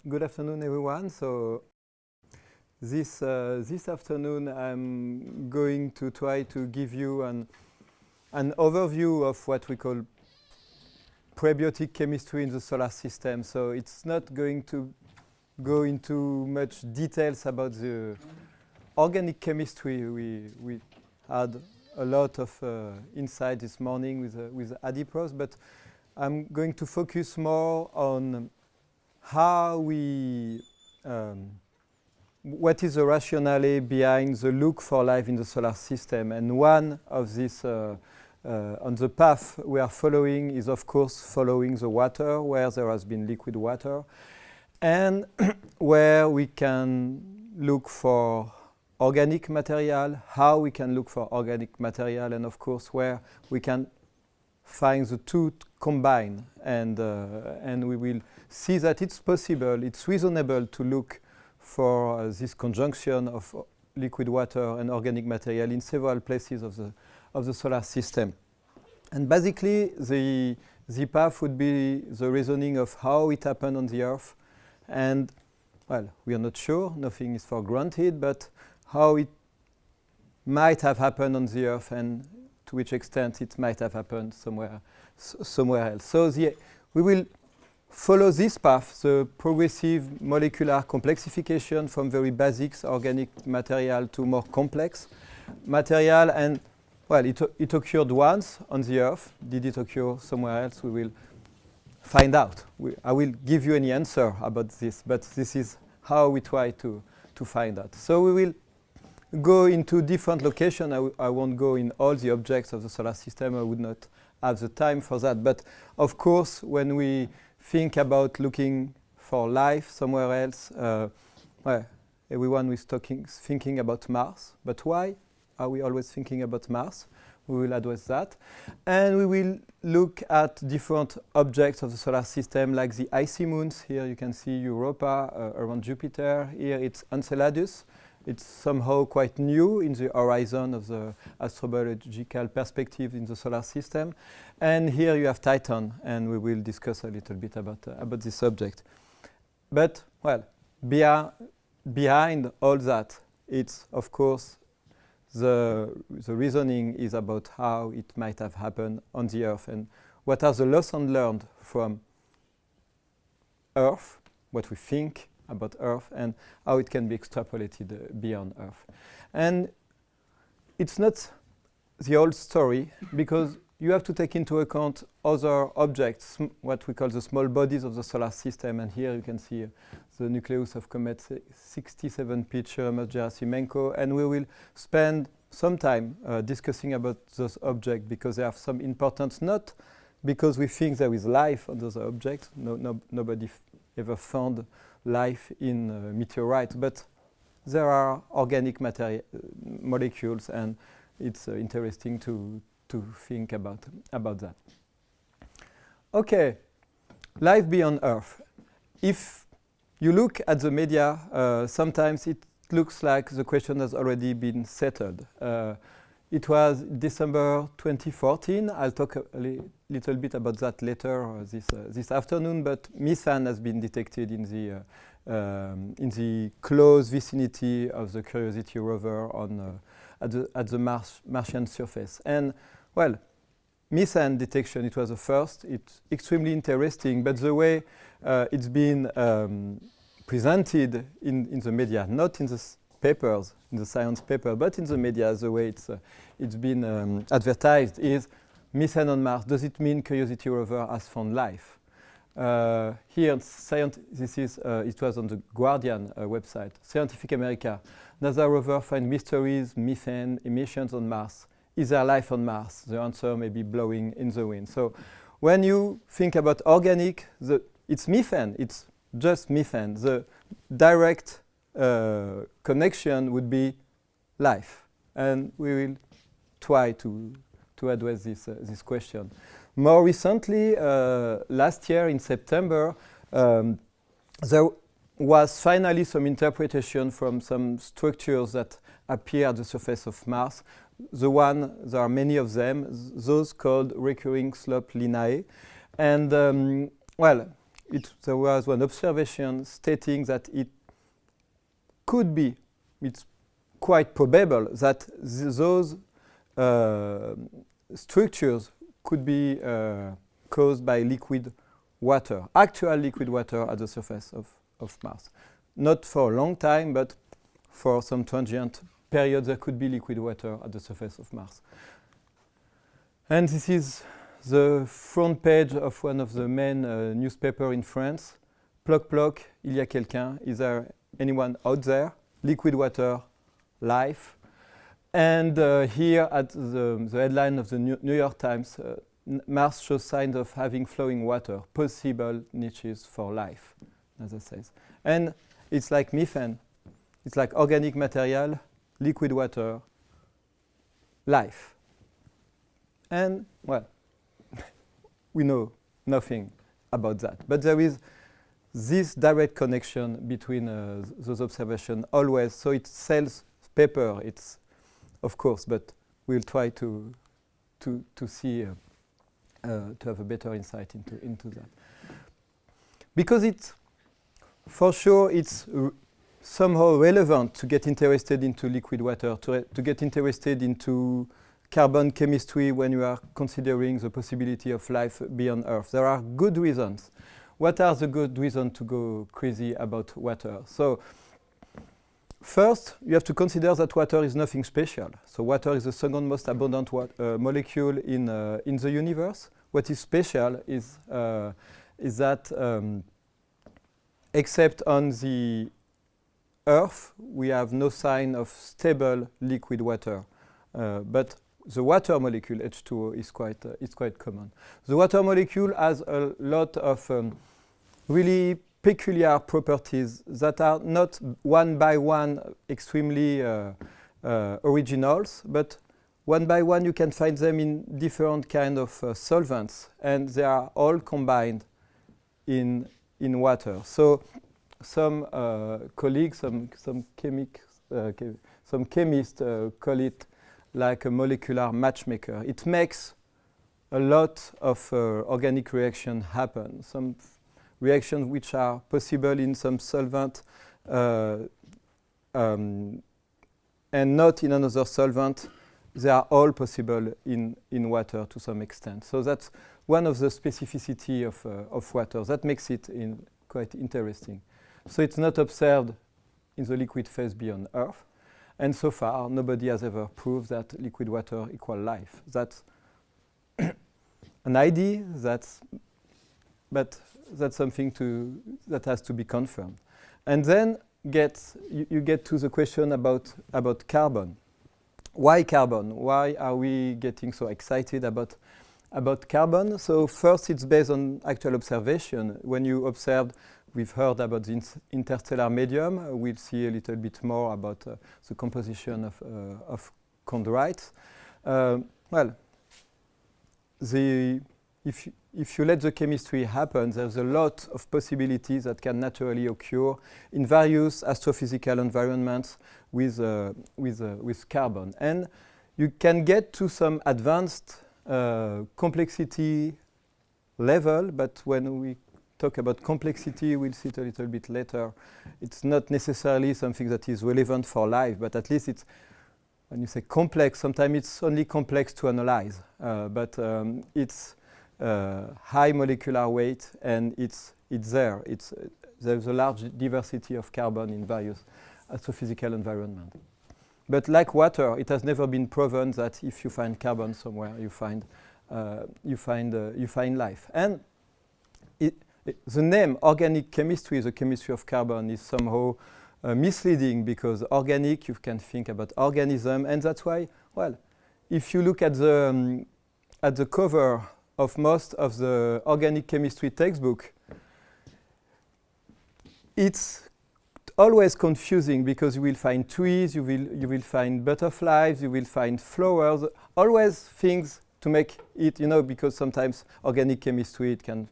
Good afternoon, everyone. So this afternoon, I'm going to try to give you an overview of what we call prebiotic chemistry in the solar system. So it's not going to go into much details about the organic chemistry. We had a lot of insight this morning with adipose, but I'm going to focus more on how we, what is the rationale behind the look for life in the solar system. And one of these, on the path we are following is, of course, following the water, where there has been liquid water, and where we can look for organic material, how we can look for organic material, and of course, where we can find the two combined, and we will see that it's possible, it's reasonable to look for this conjunction of liquid water and organic material in several places of the solar system. And basically, the path would be the reasoning of how it happened on the Earth, and well, we are not sure, nothing is for granted, but how it might have happened on the Earth and to which extent it might have happened somewhere else. So we will follow this path, the progressive molecular complexification from very basic organic material to more complex material. And well, it occurred once on the Earth. Did it occur somewhere else? We will find out. I will give you any answer about this, but this is how we try to find out. So we will go into different locations. I won't go in all the objects of the solar system. I would not have the time for that. But of course, when we think about looking for life somewhere else, well, everyone is thinking about Mars. But why are we always thinking about Mars? We will address that. And we will look at different objects of the solar system, like the icy moons. Here you can see Europa around Jupiter. Here it's Enceladus. It's somehow quite new in the horizon of the astrobiological perspective in the solar system. And here you have Titan, and we will discuss a little bit about this subject. But, well, behind all that, it's, of course, the reasoning is about how it might have happened on the Earth and what are the lessons learned from Earth, what we think about Earth, and how it can be extrapolated beyond Earth. And it's not the old story, because you have to take into account other objects, what we call the small bodies of the solar system. And here you can see the nucleus of comet 67P Gerasimenko. And we will spend some time discussing about those objects, because they have some importance, not because we think there is life on those objects. Nobody ever found life in meteorites, but there are organic molecules, and it's interesting to think about that. Okay, life beyond Earth. If you look at the media, sometimes it looks like the question has already been settled. It was December 2014. I'll talk a little bit about that later this afternoon, but methane has been detected in the close vicinity of the Curiosity rover at the Martian surface. And well, methane detection, it was the first. It's extremely interesting, but the way it's been presented in the media, not in the papers, in the science paper, but in the media, the way it's been advertised is methane on Mars. Does it mean Curiosity rover has found life? Here, it was on the Guardian website. Scientific America. NASA rover find mysteries, methane emissions on Mars. Is there life on Mars? The answer may be blowing in the wind. So when you think about organic, it's methane. It's just methane. The direct connection would be life. And we will try to address this question. More recently, last year in September, there was finally some interpretation from some structures that appear at the surface of Mars. There are many of them, those called recurring slope lineae. And well, there was one observation stating that it could be, it's quite probable that those structures could be caused by liquid water, actual liquid water at the surface of Mars. Not for a long time, but for some transient period, there could be liquid water at the surface of Mars. And this is the front page of one of the main newspapers in France. Ploc ploc, il y a quelqu'un. Is there anyone out there? Liquid water, life. And here at the headline of the New York Times, Mars shows signs of having flowing water, possible niches for life, as it says. And it's like methane. It's like organic material, liquid water, life. And, well, we know nothing about that. But there is this direct connection between those observations always. So it sells paper, it's, of course, but we'll try to see, to have a better insight into that. Because it's, for sure, it's somehow relevant to get interested into liquid water, to get interested into carbon chemistry when you are considering the possibility of life beyond Earth. There are good reasons. What are the good reasons to go crazy about water? So, first, you have to consider that water is nothing special. So water is the second most abundant molecule in the universe. What is special is that except on the Earth, we have no sign of stable liquid water. But the water molecule, H2O, is quite common. The water molecule has a lot of really peculiar properties that are not one by one extremely originals, but one by one you can find them in different kind of solvents, and they are all combined in water. So some colleagues, some chemists call it like a molecular matchmaker. It makes a lot of organic reactions happen. Some reactions which are possible in some solvent and not in another solvent, they are all possible in water to some extent. So that's one of the specificity of water. That makes it quite interesting. So it's not observed in the liquid phase beyond Earth. And so far, nobody has ever proved that liquid water equals life. That's an idea, but that's something that has to be confirmed. And then you get to the question about carbon. Why carbon? Why are we getting so excited about carbon? So first, it's based on actual observation. When you observed, we've heard about the interstellar medium. We'll see a little bit more about the composition of chondrites. Well, if you let the chemistry happen, there's a lot of possibilities that can naturally occur in various astrophysical environments with carbon. And you can get to some advanced complexity level, but when we talk about complexity, we'll see it a little bit later. It's not necessarily something that is relevant for life, but at least it's, when you say complex, sometimes it's only complex to analyze, but it's high molecular weight, and it's there. There's a large diversity of carbon in various astrophysical environments. But like water, it has never been proven that if you find carbon somewhere, you find life. And the name organic chemistry, the chemistry of carbon, is somehow misleading, because organic, you can think about organism, and that's why, well, if you look at the cover of most of the organic chemistry textbook, it's always confusing, because you will find trees, you will find butterflies, you will find flowers, always things to make it, because sometimes organic chemistry, it can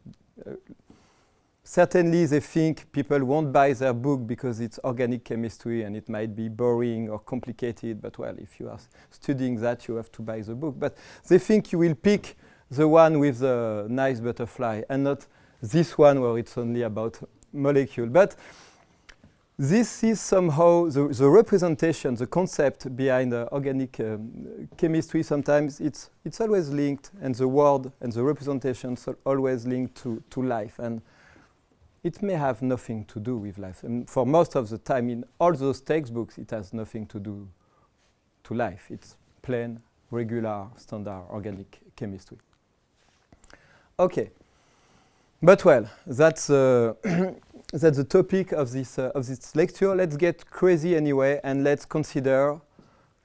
certainly they think people won't buy their book because it's organic chemistry and it might be boring or complicated, but well, if you are studying that, you have to buy the book. But they think you will pick the one with the nice butterfly and not this one where it's only about molecule. But this is somehow the representation, the concept behind organic chemistry. Sometimes it's always linked, and the word and the representations are always linked to life. And it may have nothing to do with life. And for most of the time, in all those textbooks, it has nothing to do to life. It's plain, regular, standard organic chemistry. Okay. But well, that's that's the topic of this lecture. Let's get crazy anyway, and let's consider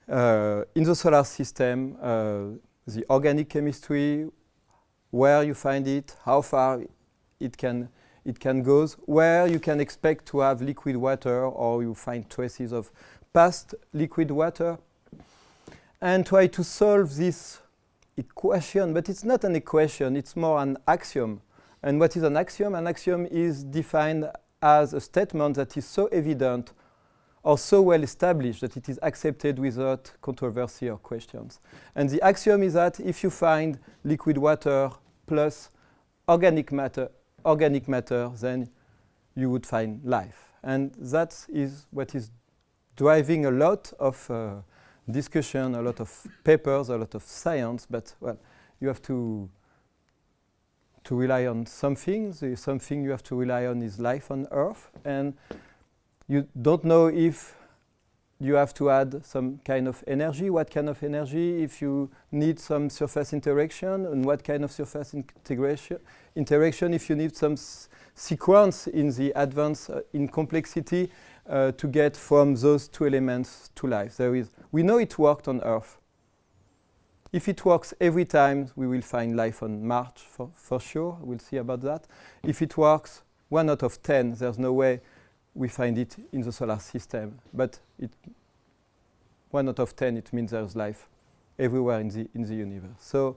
in the solar system the organic chemistry, where you find it, how far it can go, where you can expect to have liquid water, or you find traces of past liquid water, and try to solve this equation. But it's not an equation; it's more an axiom. And what is an axiom? An axiom is defined as a statement that is so evident or so well established that it is accepted without controversy or questions. And the axiom is that if you find liquid water plus organic matter, then you would find life. And that is what is driving a lot of discussion, a lot of papers, a lot of science. But well, you have to rely on something. The something you have to rely on is life on Earth. And you don't know if you have to add some kind of energy, what kind of energy, if you need some surface interaction, and what kind of surface interaction, if you need some sequence in the advance in complexity to get from those two elements to life. We know it worked on Earth. If it works every time, we will find life on Mars for sure. We'll see about that. If it works 1 out of 10, there's no way we find it in the solar system. But 1 out of 10, it means there's life everywhere in the universe. So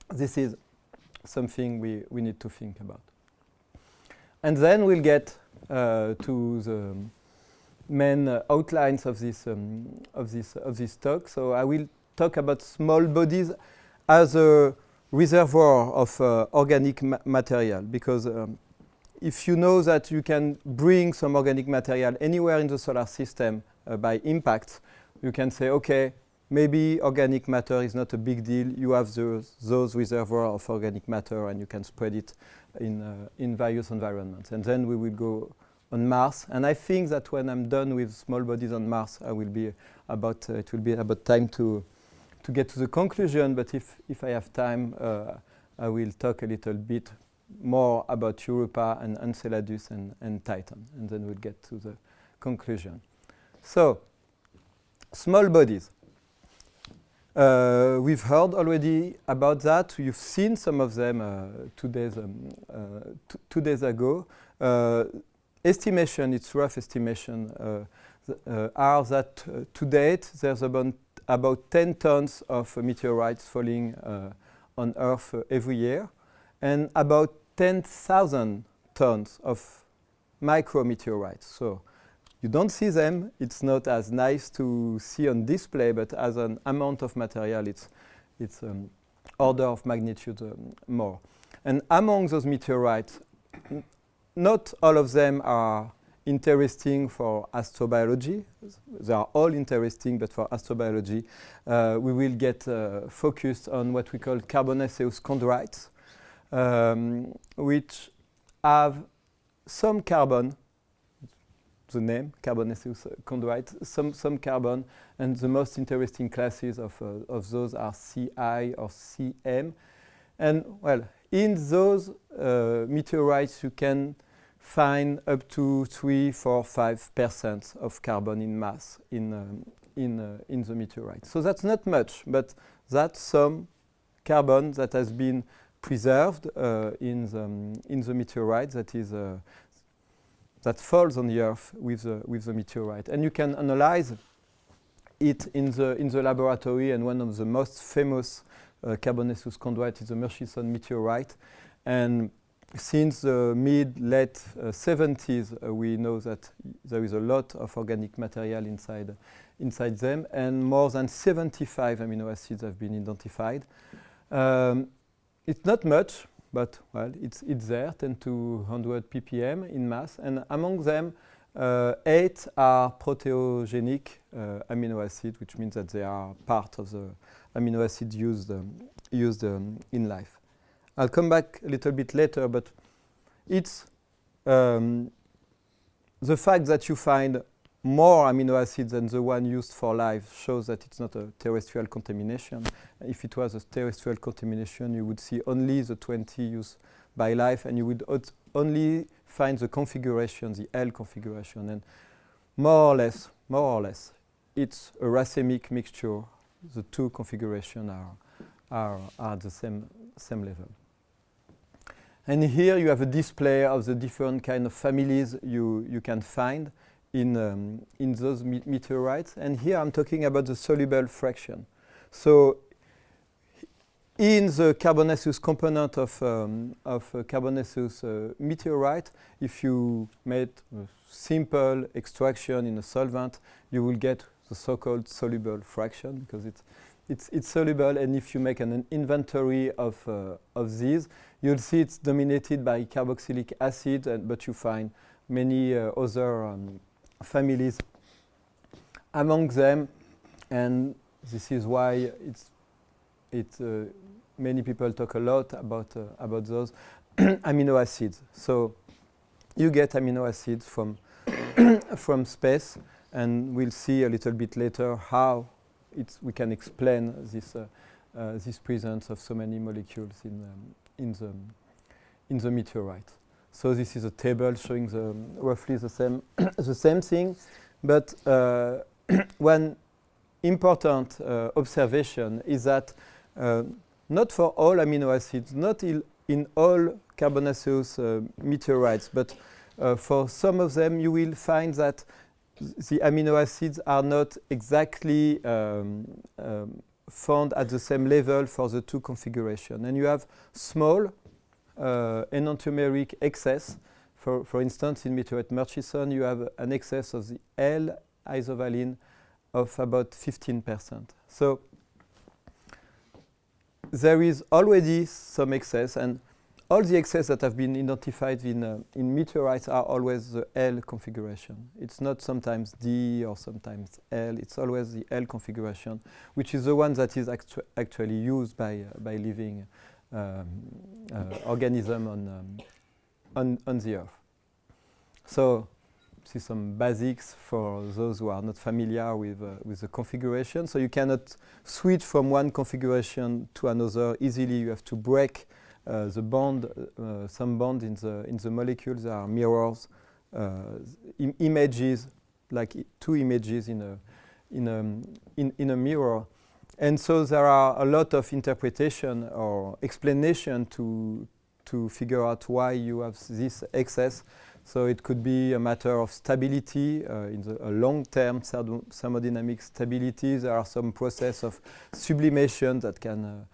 this is something we need to think about. And then we'll get to the main outlines of this talk. So I will talk about small bodies as a reservoir of organic material, because if you know that you can bring some organic material anywhere in the solar system by impact, you can say, okay, maybe organic matter is not a big deal. You have those reservoirs of organic matter, and you can spread it in various environments. And then we will go on Mars. And I think that when I'm done with small bodies on Mars, it will be about time to get to the conclusion. But if I have time, I will talk a little bit more about Europa and Enceladus and Titan, and then we'll get to the conclusion. So, small bodies. We've heard already about that. You've seen some of them 2 days ago. Estimation, it's rough estimation, are that to date there's about 10 tons of meteorites falling on Earth every year, and about 10,000 tons of micrometeorites. So you don't see them. It's not as nice to see on display, but as an amount of material, it's order of magnitude more. And among those meteorites, not all of them are interesting for astrobiology. They are all interesting, but for astrobiology, we will get focused on what we call carbonaceous chondrites, which have some carbon, the name, carbonaceous chondrite, some carbon, and the most interesting classes of those are Ci or Cm. And well, in those meteorites, you can find up to 3, 4, 5% of carbon in mass in the meteorite. So that's not much, but that's some carbon that has been preserved in the meteorite that falls on the Earth with the meteorite. And you can analyze it in the laboratory, and one of the most famous carbonaceous chondrite is the Murchison meteorite. And since the mid-late 70s, we know that there is a lot of organic material inside them, and more than 75 amino acids have been identified. It's not much, but well, it's there, 10 to 100 ppm in mass, and among them, 8 are proteogenic amino acids, which means that they are part of the amino acid used in life. I'll come back a little bit later, but it's the fact that you find more amino acids than the one used for life shows that it's not a terrestrial contamination. If it was a terrestrial contamination, you would see only the 20 used by life, and you would only find the configuration, the L configuration, and more or less, it's a racemic mixture. The two configurations are the same level. And here you have a display of the different kind of families you can find in those meteorites. And here I'm talking about the soluble fraction. So in the carbonaceous component of a carbonaceous meteorite, if you made a simple extraction in a solvent, you will get the so-called soluble fraction, because it's soluble. And if you make an inventory of these, you'll see it's dominated by carboxylic acid, but you find many other families among them, and this is why many people talk a lot about those amino acids. So you get amino acids from from space, and we'll see a little bit later how we can explain this presence of so many molecules in the meteorite. So this is a table showing roughly the same thing, but one important observation is that not for all amino acids, not in all carbonaceous meteorites, but for some of them you will find that the amino acids are not exactly found at the same level for the two configurations. And you have small enantiomeric excess. For instance, in meteorite Murchison, you have an excess of the L-isovaline of about 15%. So there is already some excess, and all the excess that have been identified in meteorites are always the L configuration. It's not sometimes D or sometimes L. It's always the L configuration, which is the one that is actually used by living organism on the Earth. So this is some basics for those who are not familiar with the configuration. So you cannot switch from one configuration to another easily. You have to break the bond, some bond in the molecules. There are mirrors, images, like two images in a mirror. And so there are a lot of interpretation or explanation to figure out why you have this excess. So it could be a matter of stability, in a long-term thermodynamic stability. There are some process of sublimation that can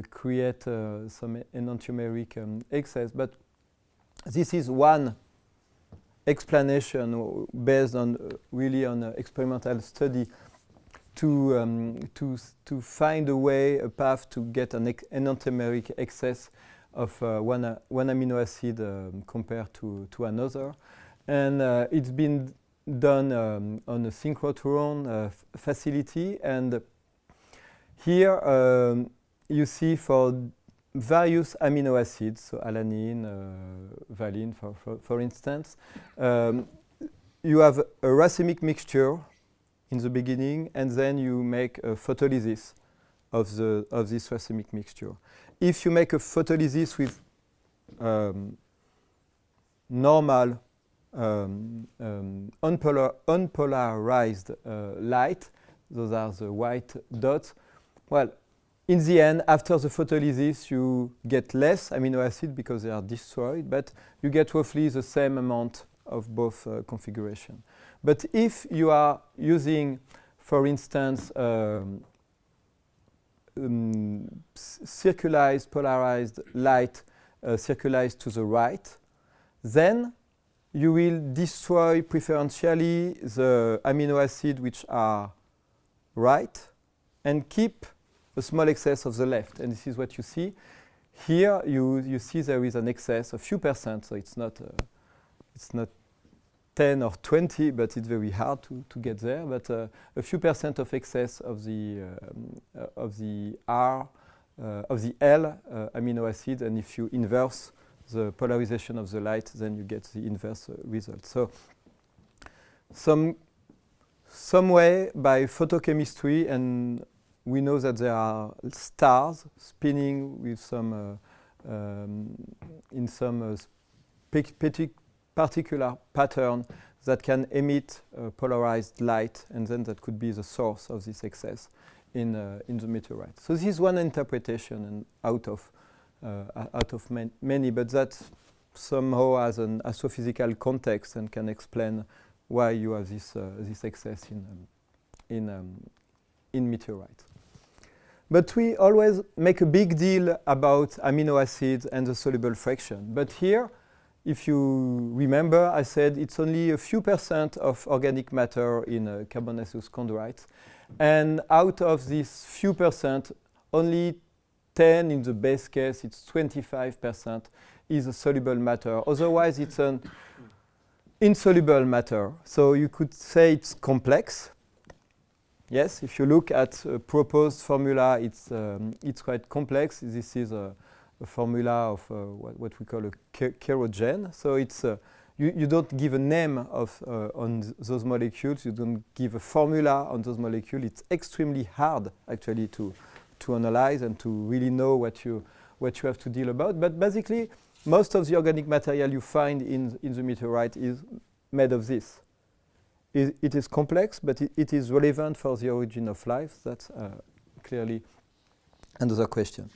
create some enantiomeric excess. But this is one explanation based on really on experimental study to find a path to get an enantiomeric excess of one amino acid compared to another. And it's been done on a synchrotron facility. And here you see for various amino acids, so alanine, valine, for instance, you have a racemic mixture in the beginning, and then you make a photolysis of this racemic mixture. If you make a photolysis with normal unpolarized light, those are the white dots, well, in the end, after the photolysis, you get less amino acid because they are destroyed, but you get roughly the same amount of both configurations. But if you are using, for instance, circularized, polarized light circularized to the right, then you will destroy preferentially the amino acids which are right and keep a small excess of the left. And this is what you see. here you see there is an excess, a few percent, so it's not 10 or 20, but it's very hard to get there. But a few percent of excess of the L amino acid, and if you inverse the polarization of the light, then you get the inverse result. So some way by photochemistry, and we know that there are stars spinning with some in some particular pattern that can emit polarized light, and then that could be the source of this excess in the meteorite. So this is one interpretation, and out of many, but that somehow has an astrophysical context and can explain why you have this excess in meteorites. But we always make a big deal about amino acids and the soluble fraction. But here, if you remember, I said it's only a few percent of organic matter in carbonaceous chondrites. And out of this few percent, only 10 in the best case, it's 25% is a soluble matter. Otherwise, it's an insoluble matter. So you could say it's complex. Yes, if you look at a proposed formula, it's quite complex. This is a formula of what we call a kerogen. So it's you don't give a name on those molecules. You don't give a formula on those molecules. It's extremely hard actually to analyze and to really know what you have to deal about. But basically, most of the organic material you find in the meteorite is made of this. It is complex, but it is relevant for the origin of life. That's clearly another question.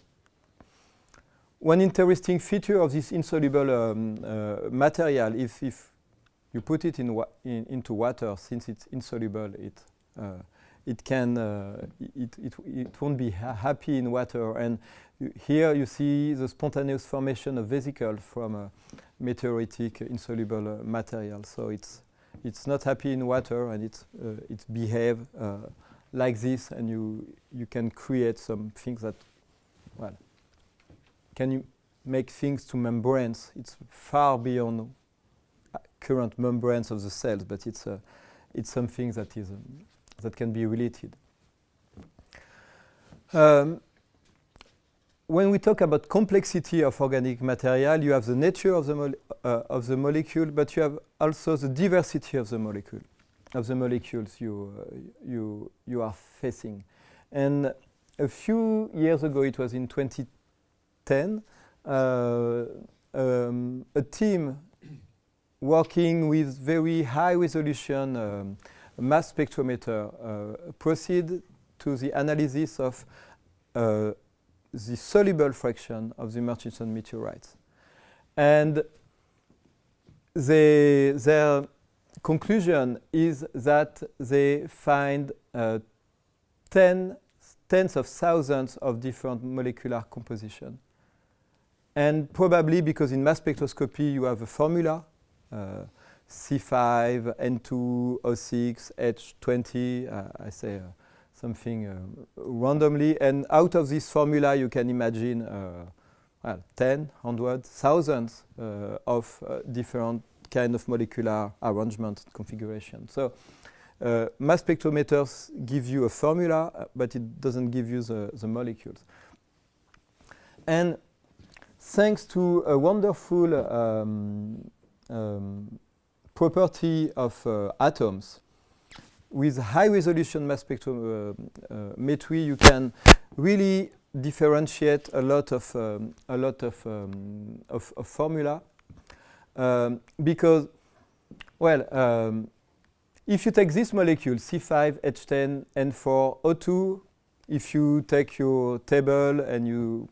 One interesting feature of this insoluble material, if you put it into water, since it's insoluble, it won't be happy in water. And here you see the spontaneous formation of vesicles from a meteoritic insoluble material. So it's not happy in water, and it behaves like this, and you can create some things that, well, can you make things to membranes? It's far beyond current membranes of the cells, but it's something that can be related. When we talk about complexity of organic material, you have the nature of the molecule, but you have also the diversity of the molecules you are facing. And a few years ago, it was in 2010, a team working with very high resolution mass spectrometer proceed to the analysis of the soluble fraction of the Murchison meteorites. And their conclusion is that they find tens of thousands of different molecular composition. And probably because in mass spectroscopy you have a formula, C5, N2, O6, H20, I say something randomly, and out of this formula you can imagine 10, 100, thousands of different kind of molecular arrangement configuration. So mass spectrometers give you a formula, but it doesn't give you the molecules. And thanks to a wonderful property of atoms, with high resolution mass spectrometry, you can really differentiate a lot of formula because, well, if you take this molecule C5, H10, N4, O2, if you take your table and you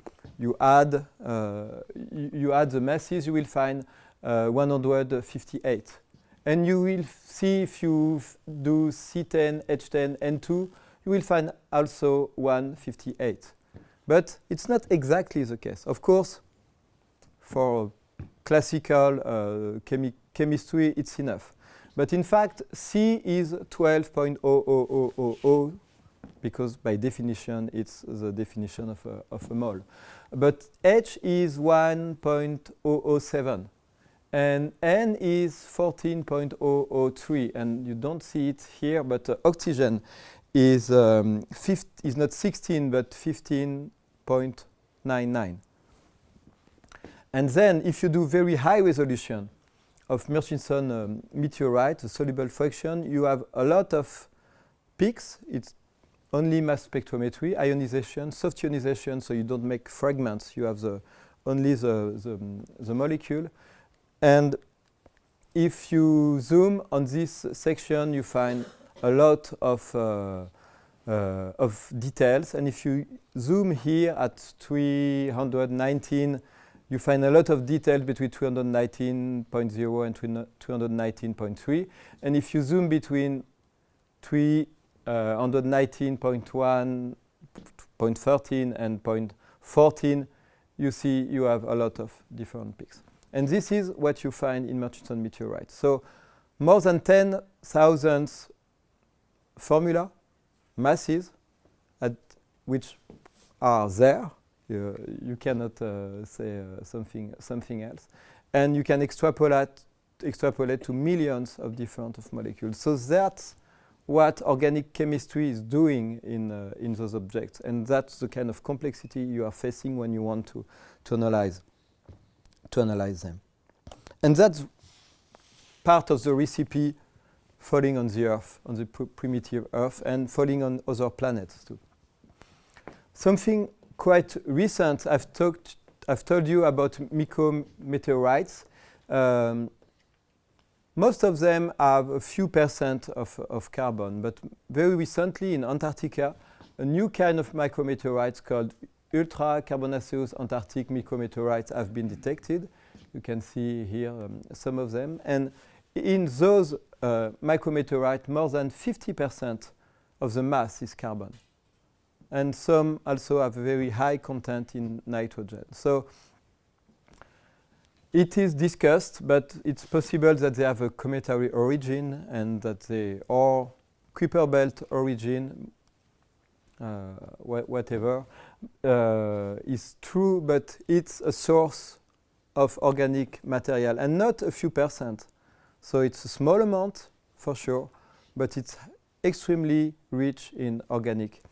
add the masses, you will find 158. And you will see if you do C10, H10, N2, you will find also 158. But it's not exactly the case. Of course, for classical chemistry, it's enough. But in fact, C is 12.0000 because by definition it's the definition of a mole. But H is 1.007 and N is 14.003, and you don't see it here, but oxygen is not 16 but 15.99. And then if you do very high resolution of Murchison meteorite, the soluble fraction, you have a lot of peaks. It's only mass spectrometry, ionization, soft ionization, so you don't make fragments. You have only the molecule. And if you zoom on this section, you find a lot of details. And if you zoom here at 319, you find a lot of details between 219.0 and 219.3. And if you zoom between 319.1, 0.13 and 0.14, you see you have a lot of different peaks. And this is what you find in Murchison meteorites. So more than 10,000 formula masses which are there. You cannot say something else. And you can extrapolate to millions of different molecules. So that's what organic chemistry is doing in those objects. And that's the kind of complexity you are facing when you want to analyze them. And that's part of the recipe falling on the Earth, on the primitive Earth, and falling on other planets too. Something quite recent, I've told you about meteorites. Most of them have a few percent of carbon, but very recently in Antarctica, a new kind of micrometeorites called ultra-carbonaceous Antarctic micrometeorites have been detected. You can see here some of them. And in those micrometeorites, more than 50% of the mass is carbon. And some also have very high content in nitrogen. So it is discussed, but it's possible that they have a cometary origin and that they are Kuiper belt origin, whatever is true, but it's a source of organic material and not a few percent. So it's a small amount for sure, but it's extremely rich in organic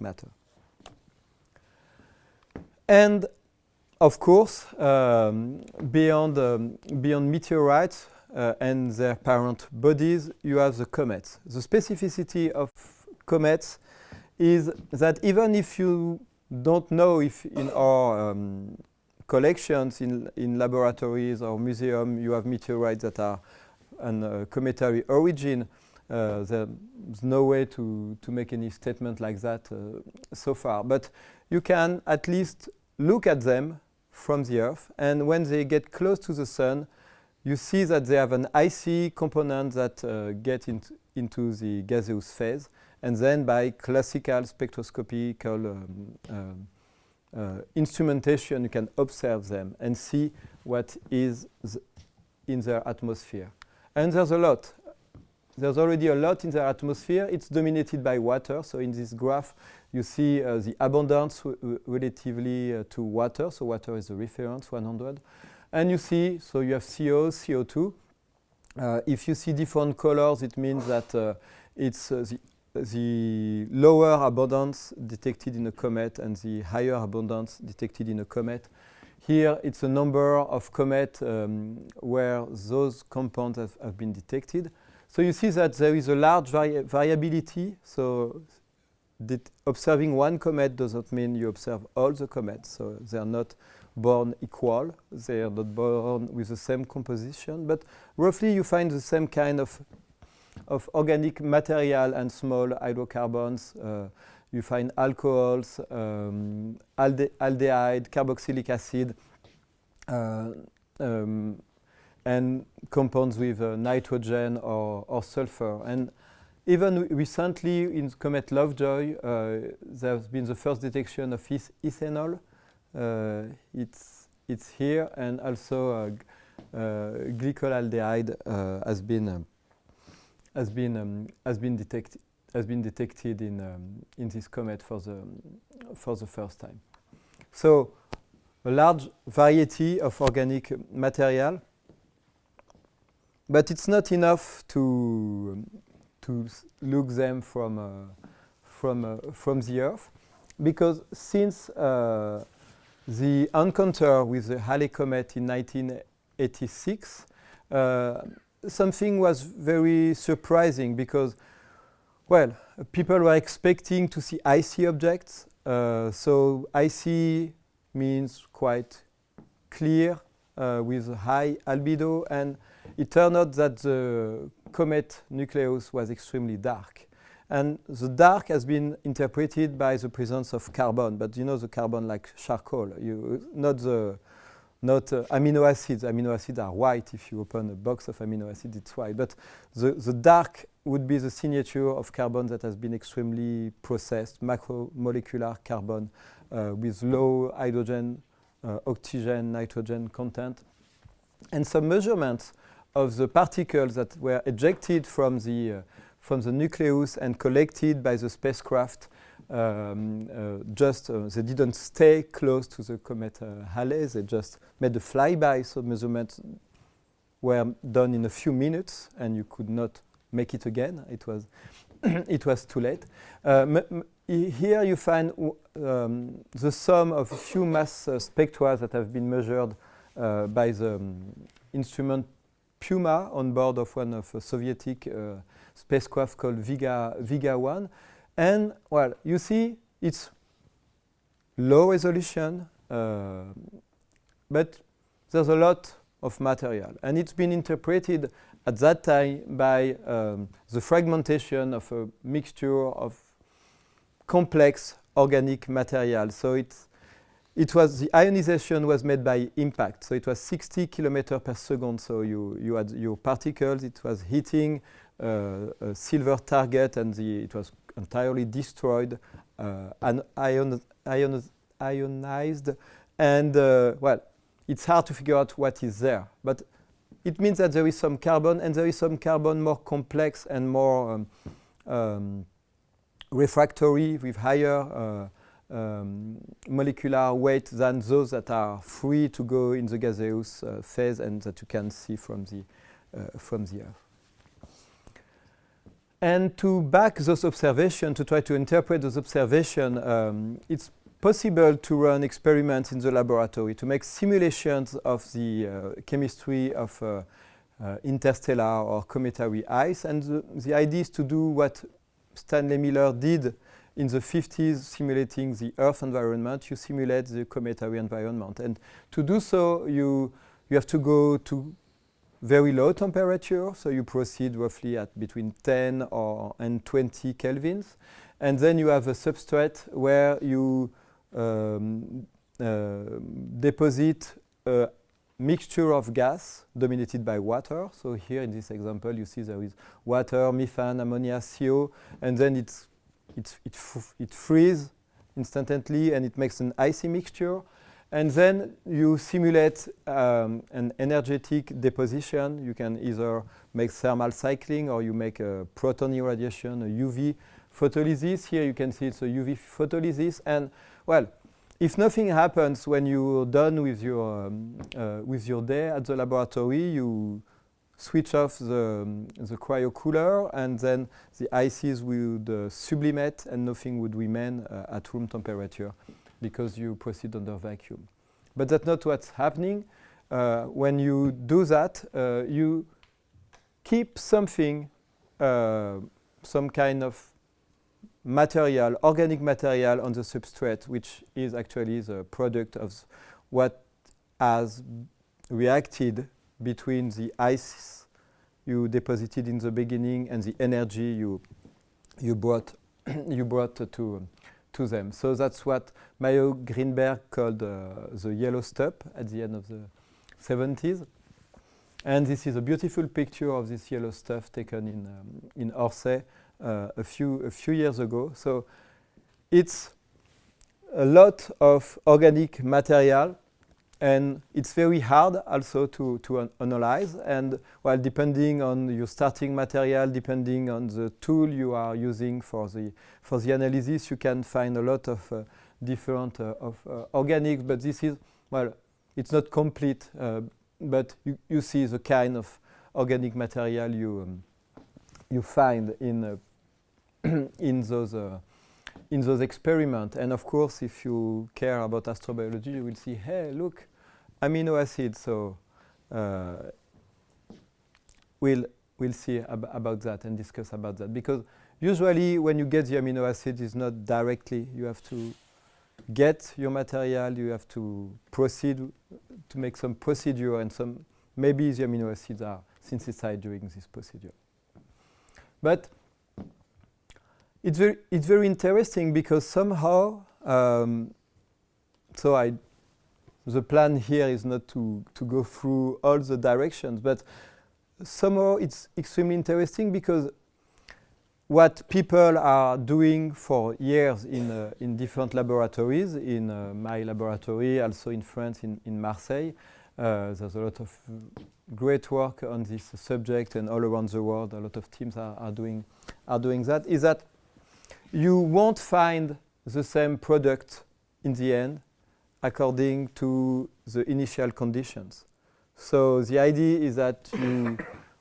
matter. And of course, beyond meteorites and their parent bodies, you have the comets. The specificity of comets is that even if you don't know if in our collections in laboratories or museum you have meteorites that are an cometary origin, there's no way to make any statement like that so far. But you can at least look at them from the Earth, and when they get close to the Sun, you see that they have an icy component that get into the gaseous phase, and then by classical spectroscopical instrumentation you can observe them and see what is in their atmosphere. And there's a lot. There's already a lot in their atmosphere. It's dominated by water. So in this graph, you see the abundance relatively to water. So water is the reference, 100. And you see, so you have CO, CO2. If you see different colors, it means that it's the lower abundance detected in a comet and the higher abundance detected in a comet. Here, it's a number of comets where those compounds have been detected. So you see that there is a large variability. So observing one comet doesn't mean you observe all the comets. So they are not born equal. They are not born with the same composition. But roughly you find the same kind of organic material and small hydrocarbons. You find alcohols, aldehyde, carboxylic acid, and compounds with nitrogen or sulfur. And even recently in comet Lovejoy, there's been the first detection of ethanol. It's here, and also glycolaldehyde has been detected in this comet for the first time. So a large variety of organic material, but it's not enough to look them from the Earth, because since the encounter with the Halley comet in 1986, something was very surprising, because, well, people were expecting to see icy objects. So icy means quite clear with high albedo, and it turned out that the comet nucleus was extremely dark. And the dark has been interpreted by the presence of carbon, but you know the carbon like charcoal, not amino acids. Amino acids are white. If you open a box of amino acids, it's white. But the dark would be the signature of carbon that has been extremely processed, macromolecular carbon with low hydrogen, oxygen, nitrogen content. And some measurements of the particles that were ejected from the nucleus and collected by the spacecraft, they didn't stay close to the comet Halley, they just made a flyby, so measurements were done in a few minutes and you could not make it again. It was too late. Here you find the sum of a few mass spectra that have been measured by the instrument Puma on board of one of a Soviet spacecraft called Vega 1. And, well, you see it's low resolution, but there's a lot of material. And it's been interpreted at that time by the fragmentation of a mixture of complex organic material. So the ionization was made by impact. So it was 60 kilometers per second. So you had your particles. It was hitting a silver target, and it was entirely destroyed, ionized. And well, it's hard to figure out what is there. But it means that there is some carbon, and there is some carbon more complex and more refractory with higher molecular weight than those that are free to go in the gaseous phase and that you can see from the Earth. And to back those observations, to try to interpret those observations, it's possible to run experiments in the laboratory, to make simulations of the chemistry of interstellar or cometary ice. And the idea is to do what Stanley Miller did in the 50s, simulating the Earth environment. You simulate the cometary environment. And to do so, you have to go to very low temperature. So you proceed roughly at between 10 and 20 kelvins. And then you have a substrate where you deposit a mixture of gas dominated by water. So here in this example, you see there is water, methane, ammonia, CO, and then it freezes instantaneously and it makes an icy mixture. And then you simulate an energetic deposition. You can either make thermal cycling or you make a proton irradiation, a UV photolysis. Here you can see it's a UV photolysis. And well, if nothing happens when you're done with your day at the laboratory, you switch off the cryocooler, and then the ices would sublimate and nothing would remain at room temperature, because you proceed under vacuum. But that's not what's happening. When you do that, you keep something, some kind of material, organic material on the substrate, which is actually the product of what has reacted between the ice you deposited in the beginning and the energy you brought to them. So that's what Mayo Greenberg called the yellow stuff at the end of the 70s. And this is a beautiful picture of this yellow stuff taken in Orsay a few years ago. So it's a lot of organic material, and it's very hard also to analyze. And well, depending on your starting material, depending on the tool you are using for the analysis, you can find a lot of different organics. But this is, well, it's not complete, but you see the kind of organic material you find in those experiments. And of course, if you care about astrobiology, you will see, hey, look, amino acids. So we'll see about that and discuss about that. Because usually when you get the amino acids, it's not directly. You have to get your material, you have to proceed to make some procedure, and maybe the amino acids are synthesized during this procedure. But it's very interesting because somehow, the plan here is not to go through all the directions, but somehow it's extremely interesting because what people are doing for years in different laboratories, in my laboratory, also in France, in Marseille, there's a lot of great work on this subject, and all around the world, a lot of teams are doing that, is that you won't find the same product in the end according to the initial conditions. So the idea is that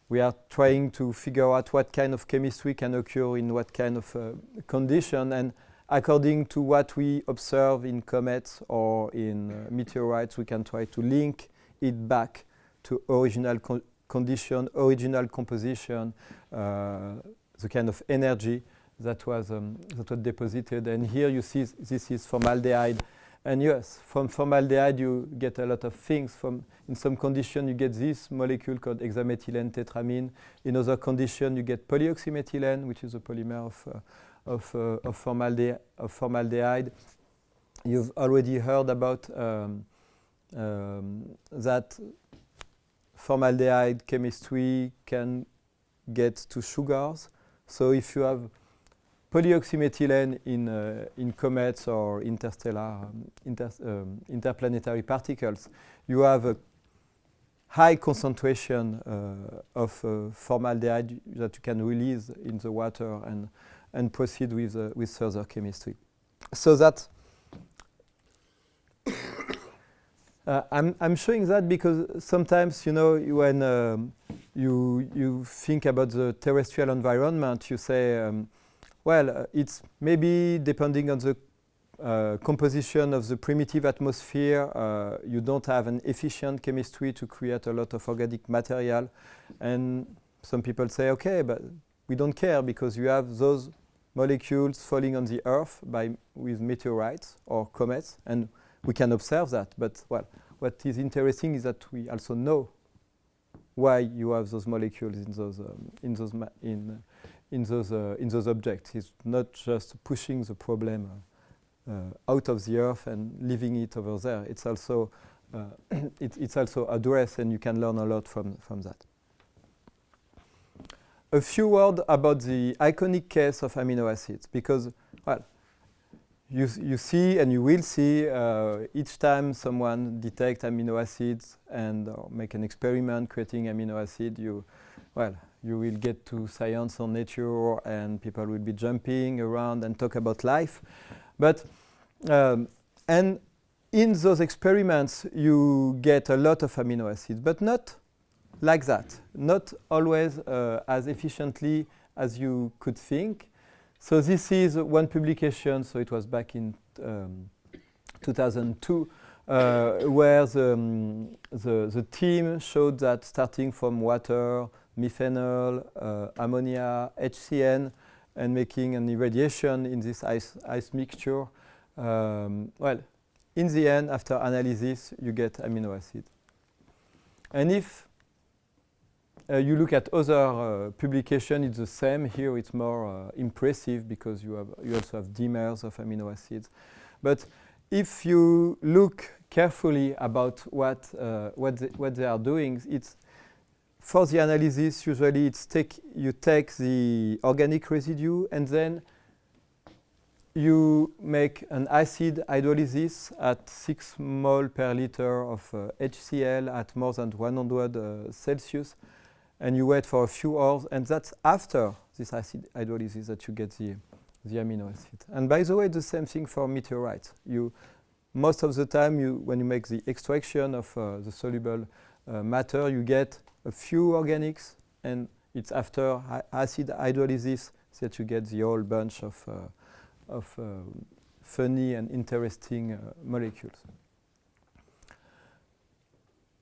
we are trying to figure out what kind of chemistry can occur in what kind of condition, and according to what we observe in comets or in meteorites, we can try to link it back to original condition, original composition, the kind of energy that was deposited. And here you see this is formaldehyde. And yes, from formaldehyde you get a lot of things. In some condition you get this molecule called hexamethylene tetramine. In other condition you get polyoxymethylene, which is a polymer of formaldehyde. You've already heard about that formaldehyde chemistry can get to sugars. So if you have polyoxymethylene in comets or interplanetary particles, you have a high concentration of formaldehyde that you can release in the water and proceed with further chemistry. So that I'm showing that because sometimes, you know, when you think about the terrestrial environment, you say, well, it's maybe depending on the composition of the primitive atmosphere, you don't have an efficient chemistry to create a lot of organic material. And some people say, okay, but we don't care because you have those molecules falling on the Earth with meteorites or comets, and we can observe that. But well, what is interesting is that we also know why you have those molecules in those objects. It's not just pushing the problem out of the Earth and leaving it over there. It's also it's also addressed, and you can learn a lot from that. A few words about the iconic case of amino acids, because well, you see and you will see each time someone detects amino acids and make an experiment creating amino acid, you will get to Science or Nature, and people will be jumping around and talk about life. But and in those experiments, you get a lot of amino acids, but not like that, not always as efficiently as you could think. So this is one publication, so it was back in 2002, where the team showed that starting from water, methanol, ammonia, HCN, and making an irradiation in this ice mixture, well, in the end, after analysis, you get amino acid. And if you look at other publications, it's the same. Here it's more impressive because you also have dimers of amino acids. But if you look carefully about what they are doing, it's for the analysis. Usually, you take the organic residue and then you make an acid hydrolysis at 6 mol per liter of HCl at more than 100 Celsius, and you wait for a few hours, and that's after this acid hydrolysis that you get the amino acid. And by the way, the same thing for meteorites. Most of the time, when you make the extraction of the soluble matter, you get a few organics, and it's after acid hydrolysis that you get the whole bunch of funny and interesting molecules.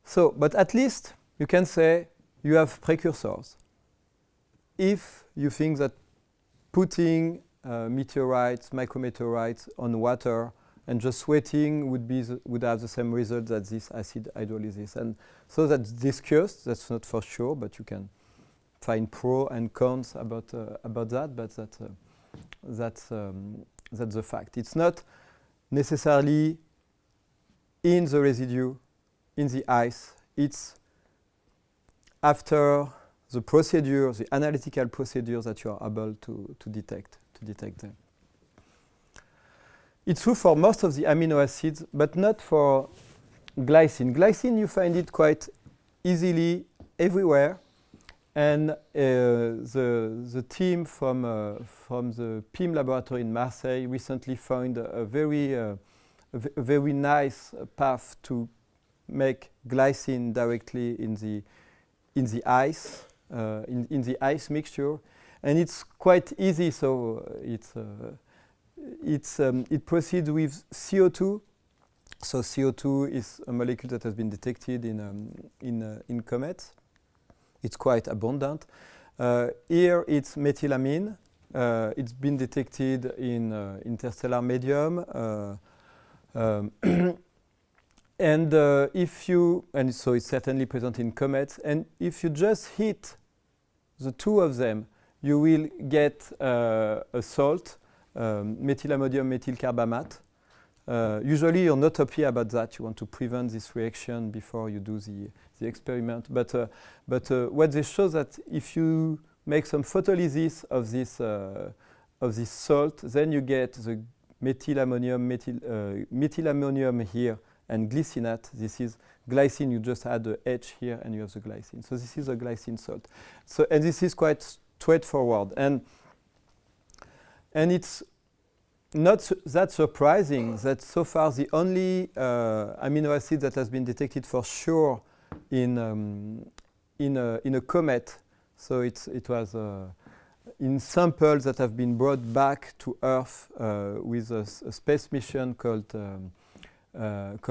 So, but at least you can say you have precursors. If you think that putting meteorites, micrometeorites on water and just waiting would have the same result as this acid hydrolysis. And so that's discussed, that's not for sure, but you can find pros and cons about that, but that's the fact. It's not necessarily in the residue, in the ice. It's after the procedure, the analytical procedure, that you are able to detect them. It's true for most of the amino acids, but not for glycine. Glycine, you find it quite easily everywhere. And the team from the PIM laboratory in Marseille recently found a very nice path to make glycine directly in the ice, in the ice mixture, and it's quite easy. So it proceeds with CO2. So CO2 is a molecule that has been detected in comets. It's quite abundant. Here it's methylamine. It's been detected in interstellar medium. And so it's certainly present in comets. And if you just hit the two of them, you will get a salt, methylamodium methylcarbamate. Usually you're not happy about that. You want to prevent this reaction before you do the experiment. But what they show that if you make some photolysis of this salt, then you get the methylammonium here and glycinate. This is glycine. You just add the H here and you have the glycine. So this is a glycine salt. So, and this is quite straightforward. And it's not that surprising that so far the only amino acid that has been detected for sure in a comet, so it was in samples that have been brought back to Earth with a space mission called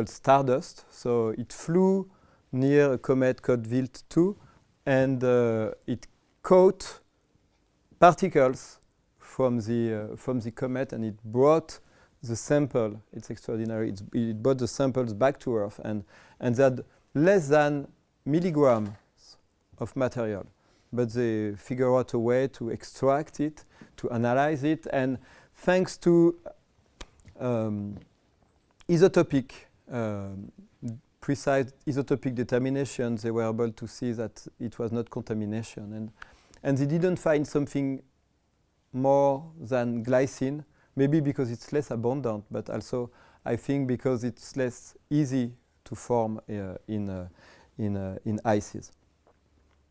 Stardust. So it flew near a comet called Wild 2, and it caught particles from the comet, and it brought the sample. It's extraordinary. It brought the samples back to Earth, and they had less than milligrams of material. But they figure out a way to extract it, to analyze it, and thanks to precise isotopic determination, they were able to see that it was not contamination, and they didn't find something more than glycine, maybe because it's less abundant, but also I think because it's less easy to form in ices,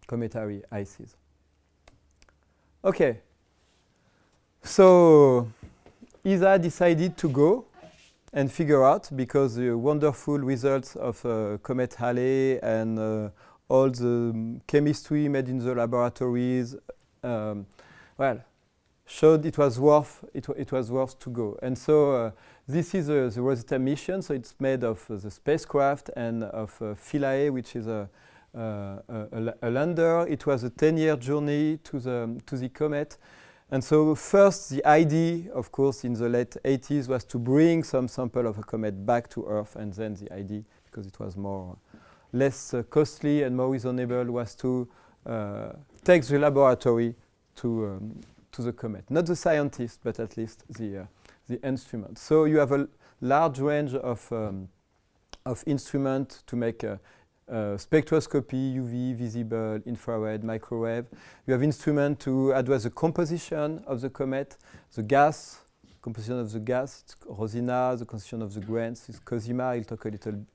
cometary ices. Okay, so ESA decided to go and figure out, because the wonderful results of Comet Halley and all the chemistry made in the laboratories, showed it was worth to go. And so this is the Rosetta mission. So it's made of the spacecraft and of Philae, which is a lander. It was a 10-year journey to the comet. And so first, the idea, of course, in the late 80s was to bring some sample of a comet back to Earth, and then the idea, because it was less costly and more reasonable, was to take the laboratory to the comet. Not the scientists, but at least the instruments. So you have a large range of instruments to make spectroscopy, UV, visible, infrared, microwave. You have instruments to address the composition of the comet, the gas composition of the gas, it's rosina, the composition of the grains is cosima. I'll talk a little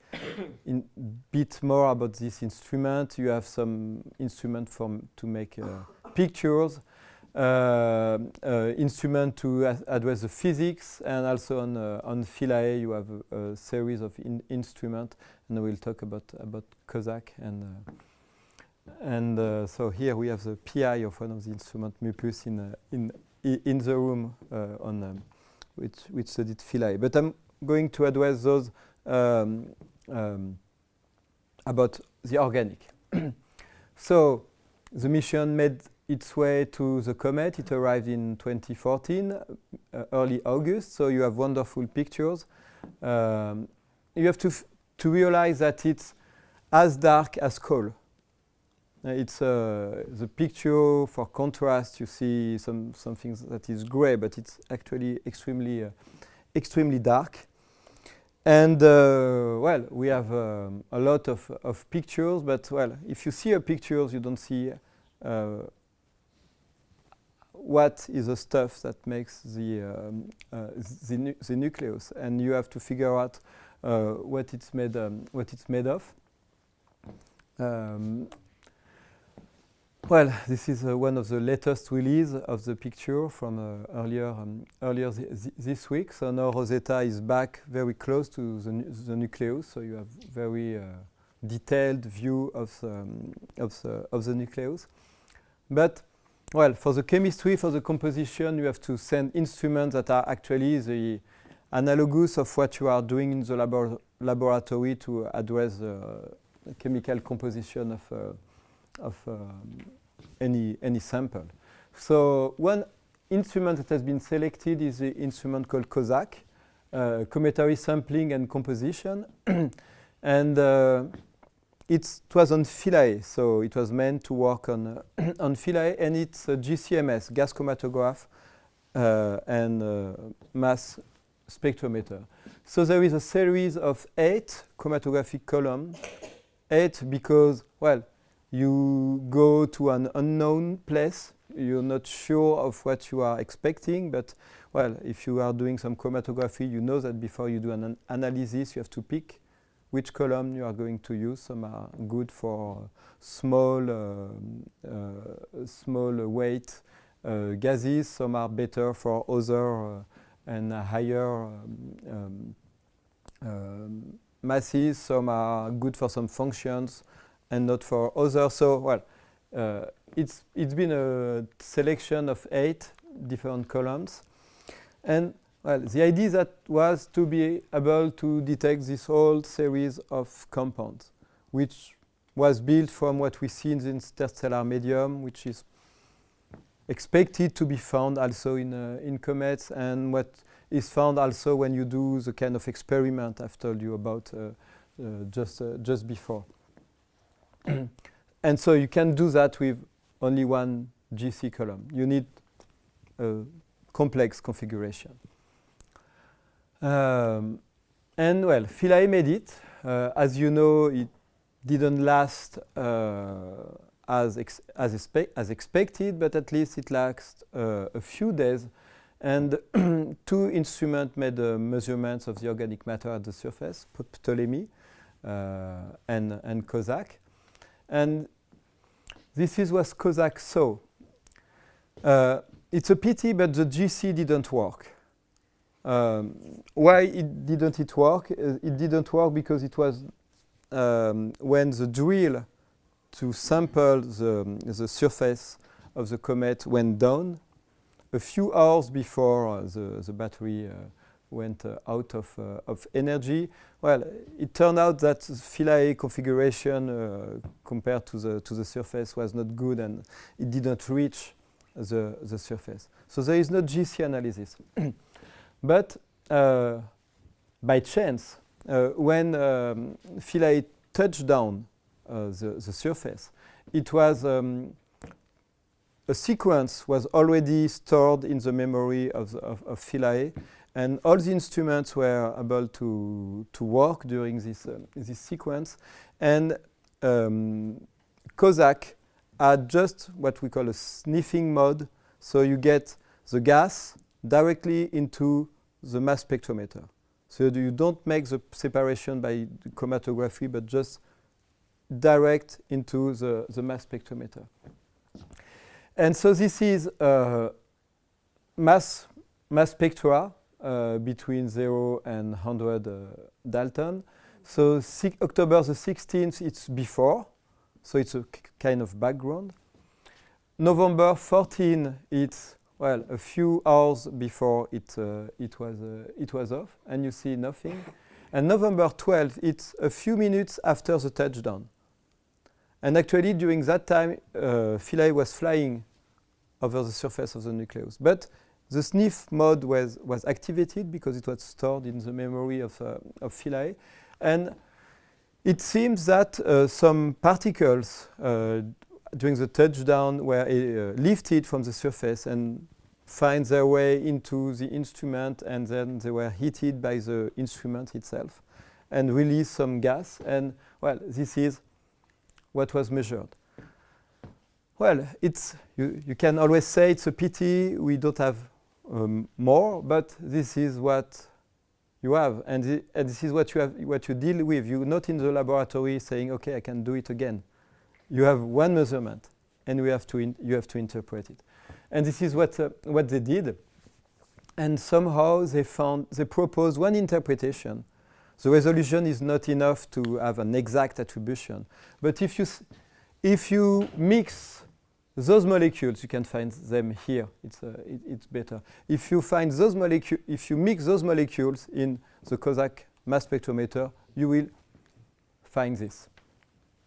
bit more about this instrument. You have some instrument to make pictures, instrument to address the physics, and also on Philae you have a series of instruments, and we'll talk about COSAC and so here we have the PI of one of the instruments, Mupus, in the room which studied Philae. But I'm going to address those about the organic. So the mission made its way to the comet. It arrived in 2014, early August. So you have wonderful pictures. You have to realize that it's as dark as coal. It's the picture for contrast. You see something that is gray, but it's actually extremely dark. And well, we have a lot of pictures, but well, if you see a picture, you don't see what is the stuff that makes the nucleus, and you have to figure out what it's made of. Well, this is one of the latest release of the picture from earlier this week. So now Rosetta is back very close to the nucleus. So you have very detailed view of the nucleus. But well, for the chemistry, for the composition, you have to send instruments that are actually the analogous of what you are doing in the laboratory to address the chemical composition of any sample. So one instrument that has been selected is the instrument called COSAC, cometary sampling and composition, and it was on Philae, so it was meant to work on Philae, and it's a GCMS, gas chromatograph, and mass spectrometer. So there is a series of 8 chromatographic columns, 8 because, well, you go to an unknown place, you're not sure of what you are expecting, but well, if you are doing some chromatography, you know that before you do an analysis, you have to pick which column you are going to use. Some are good for small weight gases, some are better for other and higher masses, some are good for some functions and not for others. So, well, it's been a selection of 8 different columns. And, well, the idea that was to be able to detect this whole series of compounds, which was built from what we see in the interstellar medium, which is expected to be found also in comets, and what is found also when you do the kind of experiment I've told you about just before. And so you can do that with only one GC column. You need a complex configuration. And well, Philae made it. As you know, it didn't last as expected, but at least it lasted a few days. And 2 instruments made measurements of the organic matter at the surface, Ptolemy and COSAC. And this is what COSAC saw. It's a pity, but the GC didn't work. Why didn't it work? It didn't work because it was when the drill to sample the surface of the comet went down, a few hours before the battery went out of energy. Well, it turned out that the Philae configuration compared to the surface was not good, and it didn't reach the surface. So there is no GC analysis. But by chance, when Philae touched down the surface, it was a sequence was already stored in the memory of Philae, and all the instruments were able to work during this sequence. And COSAC had just what we call a sniffing mode. So you get the gas directly into the mass spectrometer. So you don't make the separation by chromatography, but just direct into the mass spectrometer. And so this is mass spectra between 0 and 100 Dalton. So October the 16th, it's before, so it's a kind of background. November 14, it's a few hours before it was off, and you see nothing. And November 12, it's a few minutes after the touchdown. And actually, during that time, Philae was flying over the surface of the nucleus. But the sniff mode was activated because it was stored in the memory of Philae. And it seems that some particles during the touchdown were lifted from the surface and find their way into the instrument, and then they were heated by the instrument itself and release some gas. And this is what was measured. Well, you can always say it's a pity we don't have more, but this is what you have, and this is what you deal with. You're not in the laboratory saying, okay, I can do it again. You have one measurement, and you have to interpret it. And this is what they did. And somehow they proposed one interpretation. The resolution is not enough to have an exact attribution. But if you mix those molecules, you can find them here. It's better. If you mix those molecules in the Kozak mass spectrometer, you will find this.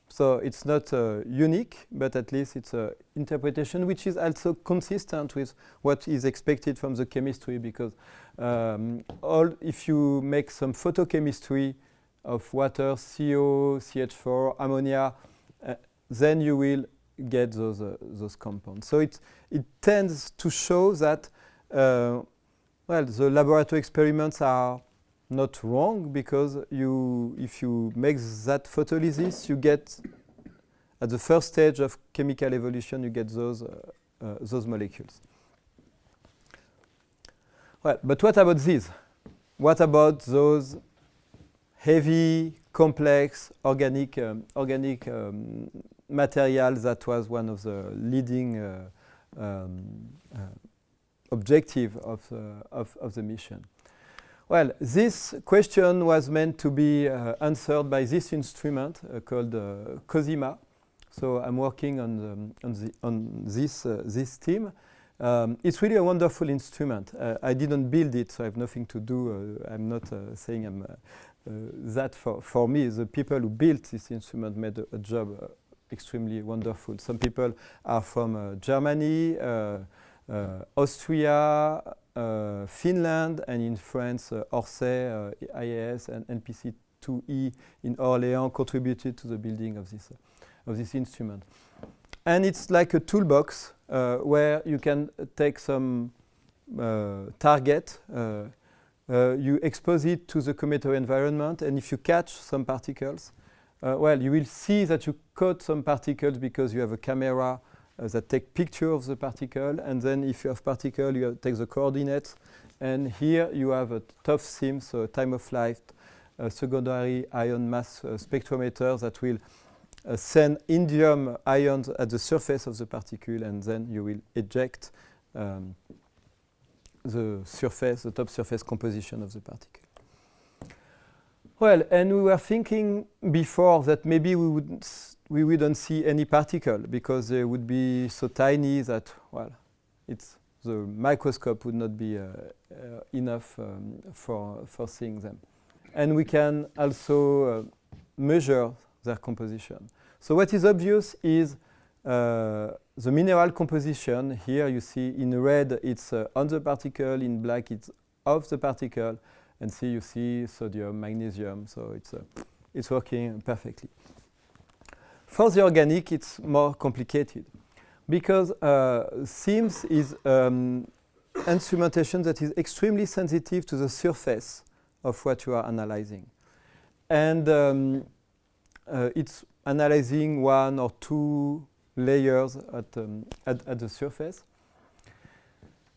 So it's not unique, but at least it's an interpretation which is also consistent with what is expected from the chemistry, because if you make some photochemistry of water, CO, CH4, ammonia, then you will get those compounds. So it tends to show that the laboratory experiments are not wrong, because if you make that photolysis, you get at the first stage of chemical evolution, you get those molecules. Well, but what about these? What about those heavy, complex organic materials that was one of the leading objective of the mission? Well, this question was meant to be answered by this instrument called COSIMA. So I'm working on this team. It's really a wonderful instrument. I didn't build it, so I have nothing to do. I'm not saying that for me. The people who built this instrument made a job extremely wonderful. Some people are from Germany, Austria, Finland, and in France, Orsay, IAS, and NPC2E in Orléans contributed to the building of this instrument. And it's like a toolbox where you can take some target, you expose it to the cometary environment, and if you catch some particles, you will see that you caught some particles because you have a camera that take picture of the particle, and then if you have particle, you take the coordinates, and here you have a TOF SIM, so a time of flight, secondary ion mass spectrometer that will send indium ions at the surface of the particle, and then you will eject the top surface composition of the particle. Well, and we were thinking before that maybe we wouldn't see any particle because they would be so tiny that, the microscope would not be enough for seeing them. And we can also measure their composition. So what is obvious is the mineral composition. Here you see in red it's on the particle, in black it's off the particle, and you see sodium, magnesium, so it's working perfectly. For the organic, it's more complicated because SIMS is instrumentation that is extremely sensitive to the surface of what you are analyzing. And it's analyzing one or two layers at the surface.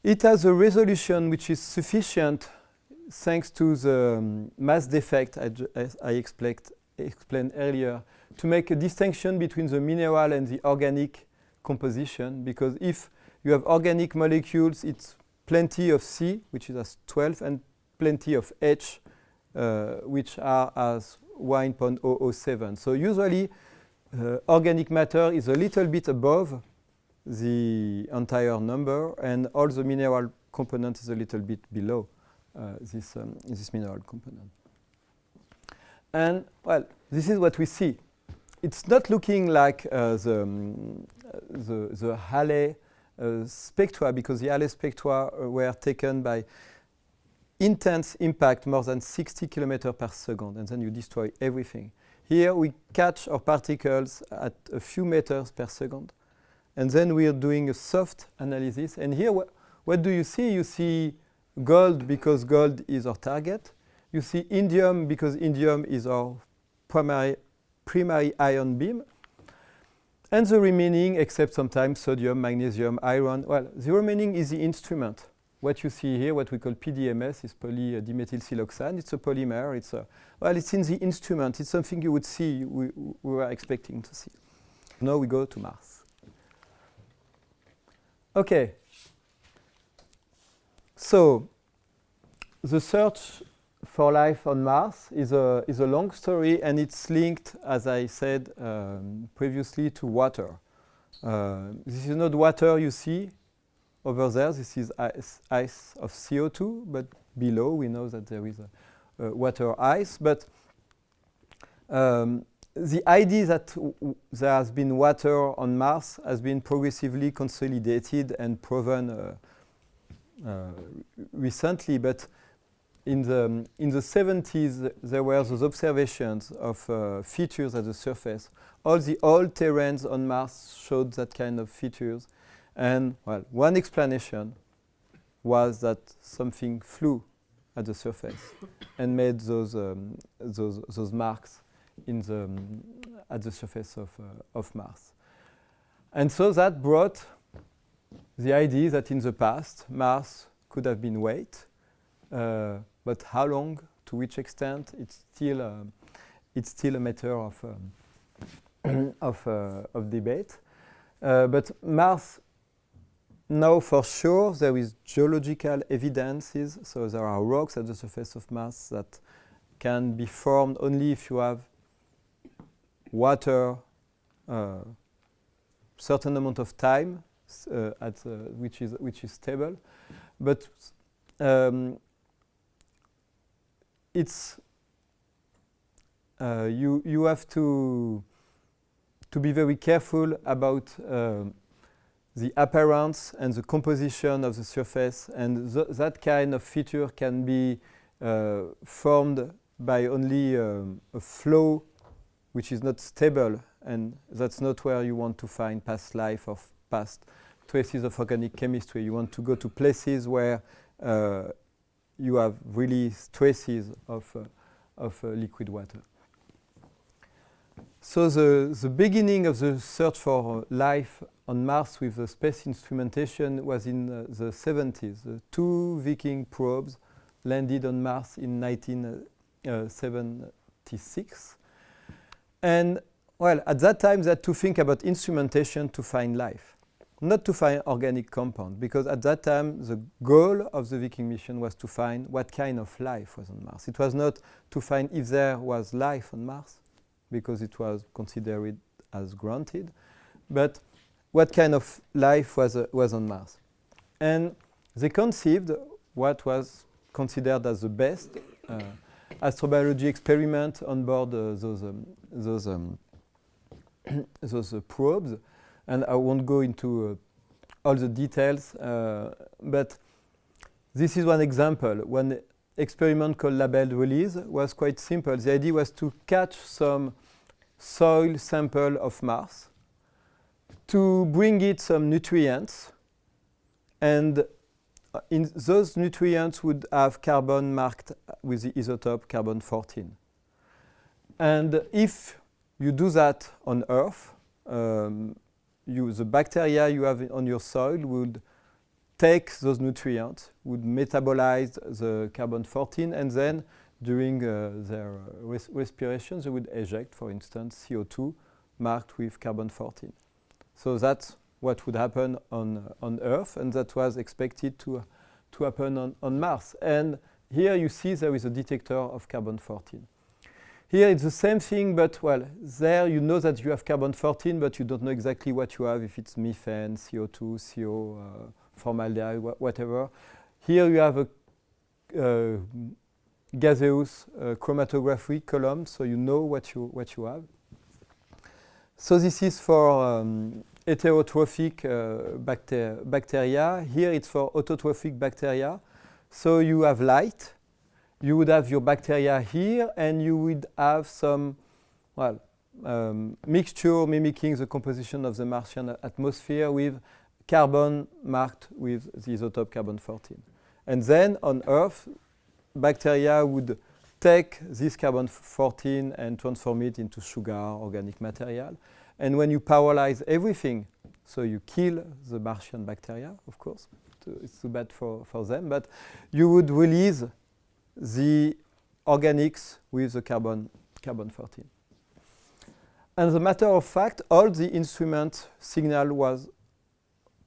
It has a resolution which is sufficient thanks to the mass defect I explained earlier to make a distinction between the mineral and the organic composition, because if you have organic molecules, it's plenty of C, which is as 12, and plenty of H, which are as 1.007. So usually organic matter is a little bit above the entire number, and all the mineral component is a little bit below this mineral component. And well, this is what we see. It's not looking like the Halley spectra, because the Halley spectra were taken by intense impact, more than 60 kilometers per second, and then you destroy everything. Here we catch our particles at a few meters per second, and then we are doing a soft analysis. And here, what do you see? You see gold, because gold is our target. You see indium, because indium is our primary ion beam. And the remaining, except sometimes sodium, magnesium, iron, well, the remaining is the instrument. What you see here, what we call PDMS, is polydimethylsiloxane. It's a polymer. Well, it's in the instrument. It's something you would see, we were expecting to see. Now we go to Mars. Okay. So the search for life on Mars is a long story, and it's linked, as I said previously, to water. This is not water you see over there. This is ice of CO2, but below we know that there is a water ice. But the idea that there has been water on Mars has been progressively consolidated and proven recently. But in the 70s, there were those observations of features at the surface. All the old terrains on Mars showed that kind of features. And well, one explanation was that something flew at the surface and made those marks at the surface of Mars. And so that brought the idea that in the past, Mars could have been wet. But how long, to which extent, it's still a matter of debate. But Mars, now for sure, there is geological evidences. So there are rocks at the surface of Mars that can be formed only if you have water, certain amount of time, which is stable. But it's you have to be very careful about the appearance and the composition of the surface, and that kind of feature can be formed by only a flow which is not stable, and that's not where you want to find past life or past traces of organic chemistry. You want to go to places where you have really traces of liquid water. So the beginning of the search for life on Mars with the space instrumentation was in the 70s. The two Viking probes landed on Mars in 1976. And well, at that time they had to think about instrumentation to find life, not to find organic compound, because at that time the goal of the Viking mission was to find what kind of life was on Mars. It was not to find if there was life on Mars, because it was considered as granted, but what kind of life was on Mars. And they conceived what was considered as the best astrobiology experiment on board those probes. And I won't go into all the details, but this is one example. One experiment called labeled release was quite simple. The idea was to catch some soil sample of Mars, to bring it some nutrients, and in those nutrients would have carbon marked with the isotope carbon-14. And if you do that on Earth, the bacteria you have on your soil would take those nutrients, would metabolize the carbon-14, and then during their respiration, they would eject, for instance, CO2 marked with carbon-14. So that's what would happen on Earth, and that was expected to happen on Mars. And here you see there is a detector of carbon-14. Here it's the same thing, but well, there you know that you have carbon-14, but you don't know exactly what you have, if it's methane, CO2, CO, formaldehyde, whatever. Here you have a gaseous chromatography column, so you know what you have. So this is for heterotrophic bacteria. Here it's for autotrophic bacteria. So you have light. You would have your bacteria here, and you would have some, well, mixture mimicking the composition of the Martian atmosphere with carbon marked with the isotope carbon-14. And then on Earth, bacteria would take this carbon-14 and transform it into sugar, organic material. And when you pyrolyze everything, so you kill the Martian bacteria, of course, it's too bad for them, but you would release the organics with the carbon-14. And as a matter of fact, all the instrument signal was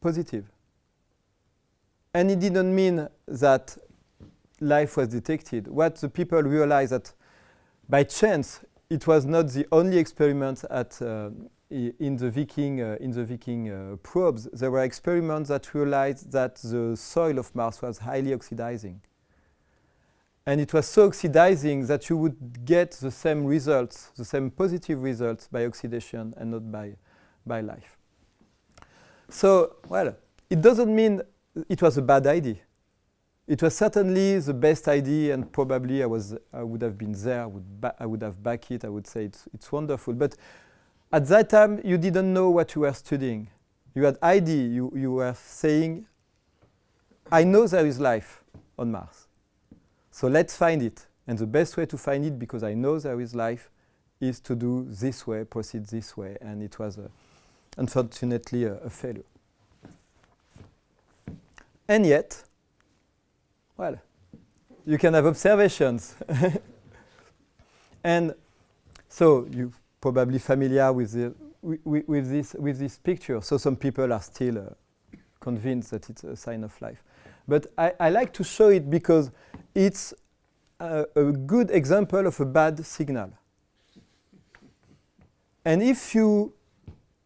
positive. And it didn't mean that life was detected. What the people realized that by chance, it was not the only experiment in the Viking probes. There were experiments that realized that the soil of Mars was highly oxidizing. And it was so oxidizing that you would get the same results, the same positive results by oxidation and not by life. So, well, it doesn't mean it was a bad idea. It was certainly the best idea, and probably I would have been there, I would have backed it, I would say it's wonderful. But at that time, you didn't know what you were studying. You had idea, you were saying, I know there is life on Mars. So let's find it. And the best way to find it, because I know there is life, is to do this way, proceed this way. And it was, unfortunately, a failure. And yet, well, you can have observations. And so you're probably familiar with this picture. So some people are still convinced that it's a sign of life. But I like to show it because it's a good example of a bad signal. And if you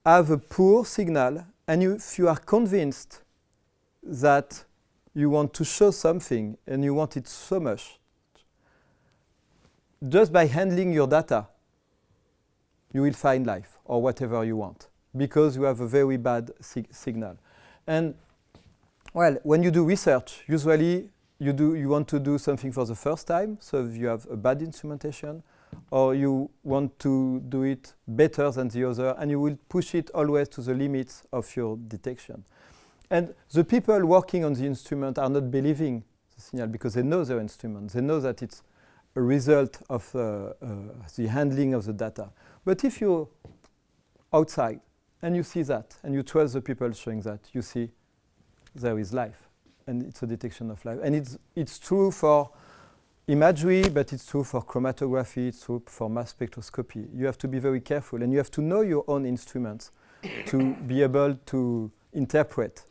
have a poor signal, and if you are convinced that you want to show something and you want it so much, just by handling your data, you will find life or whatever you want, because you have a very bad signal. And well, when you do research, usually you want to do something for the first time, so if you have a bad instrumentation, or you want to do it better than the other, and you will push it always to the limits of your detection. And the people working on the instrument are not believing the signal because they know their instrument. They know that it's a result of the handling of the data. But if you're outside and you see that, and you trust the people showing that, you see there is life, and it's a detection of life. And it's true for imagery, but it's true for chromatography, it's true for mass spectroscopy. You have to be very careful, and you have to know your own instruments to be able to interpret.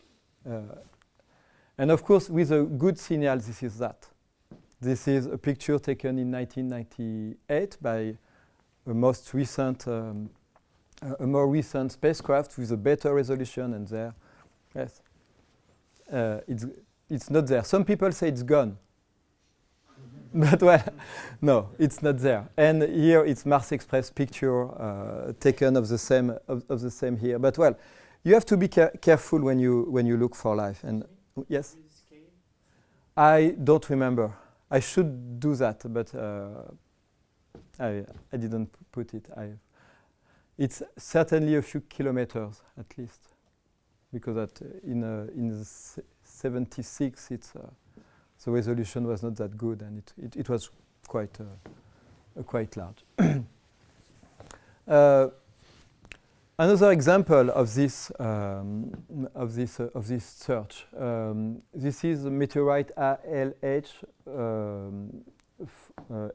And of course, with a good signal, this is that. This is a picture taken in 1998 by a more recent spacecraft with a better resolution, and there, yes, it's not there. Some people say it's gone, but well, no, it's not there. And here it's Mars Express picture taken of the same here. But well, you have to be careful when you look for life. And yes, I don't remember. I should do that, but I didn't put it. It's certainly a few kilometers at least, because in 76 the resolution was not that good, and it was quite large. Another example of this search. This is the meteorite ALH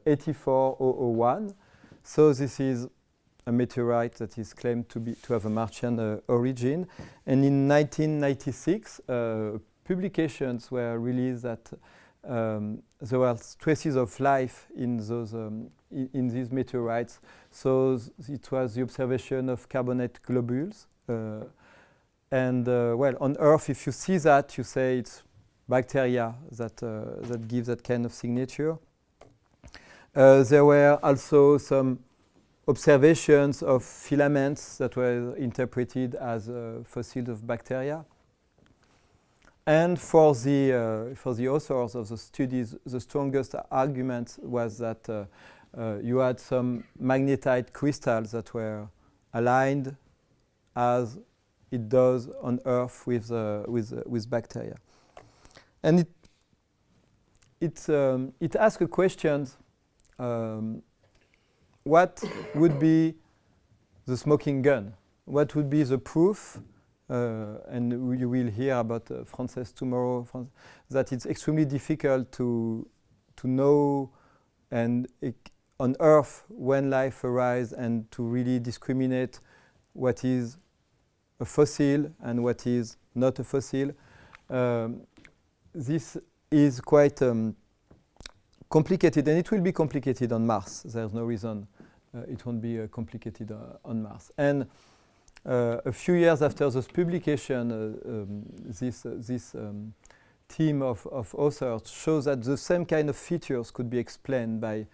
84001. So this is a meteorite that is claimed to have a Martian origin. And in 1996, publications were released that there were traces of life in those in these meteorites. So it was the observation of carbonate globules. Well, on Earth, if you see that, you say it's bacteria that give that kind of signature. There were also some observations of filaments that were interpreted as fossils of bacteria. And for the authors of the studies, the strongest argument was that you had some magnetite crystals that were aligned as it does on Earth with bacteria. And it asks a question: what would be the smoking gun? What would be the proof? And you will hear about Frances tomorrow, that it's extremely difficult to know and on Earth when life arises and to really discriminate what is a fossil and what is not a fossil. This is quite complicated, and it will be complicated on Mars. There's no reason it won't be complicated on Mars. And a few years after this publication, this team of authors shows that the same kind of features could be explained by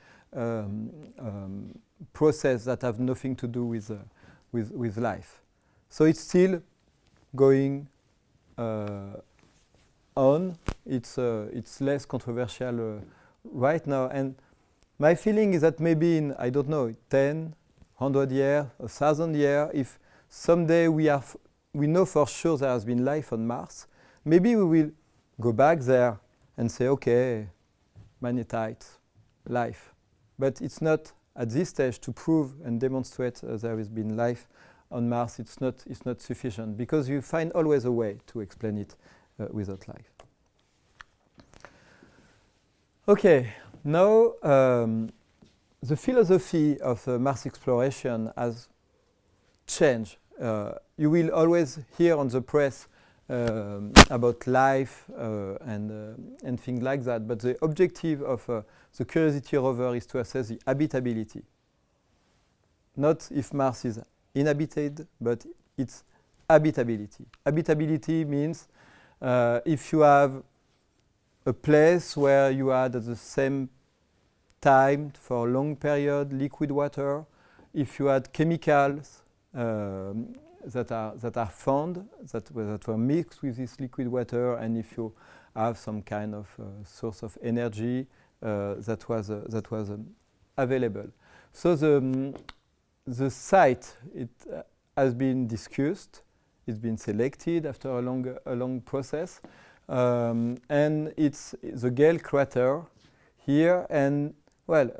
processes that have nothing to do with life. So it's still going on. It's less controversial right now. And my feeling is that maybe in, I don't know, 10, 100 years, 1,000 years, if someday we know for sure there has been life on Mars, maybe we will go back there and say, okay, magnetite, life. But it's not at this stage to prove and demonstrate there has been life on Mars. It's not sufficient, because you find always a way to explain it without life. Okay, now the philosophy of Mars exploration has changed. You will always hear on the press about life and things like that, but the objective of the Curiosity rover is to assess the habitability. Not if Mars is inhabited, but its habitability. Habitability means if you have a place where you had at the same time for a long period liquid water, if you had chemicals that are found that were mixed with this liquid water, and if you have some kind of source of energy that was available. So the site has been discussed. It's been selected after a long process, and it's the Gale crater here. And well,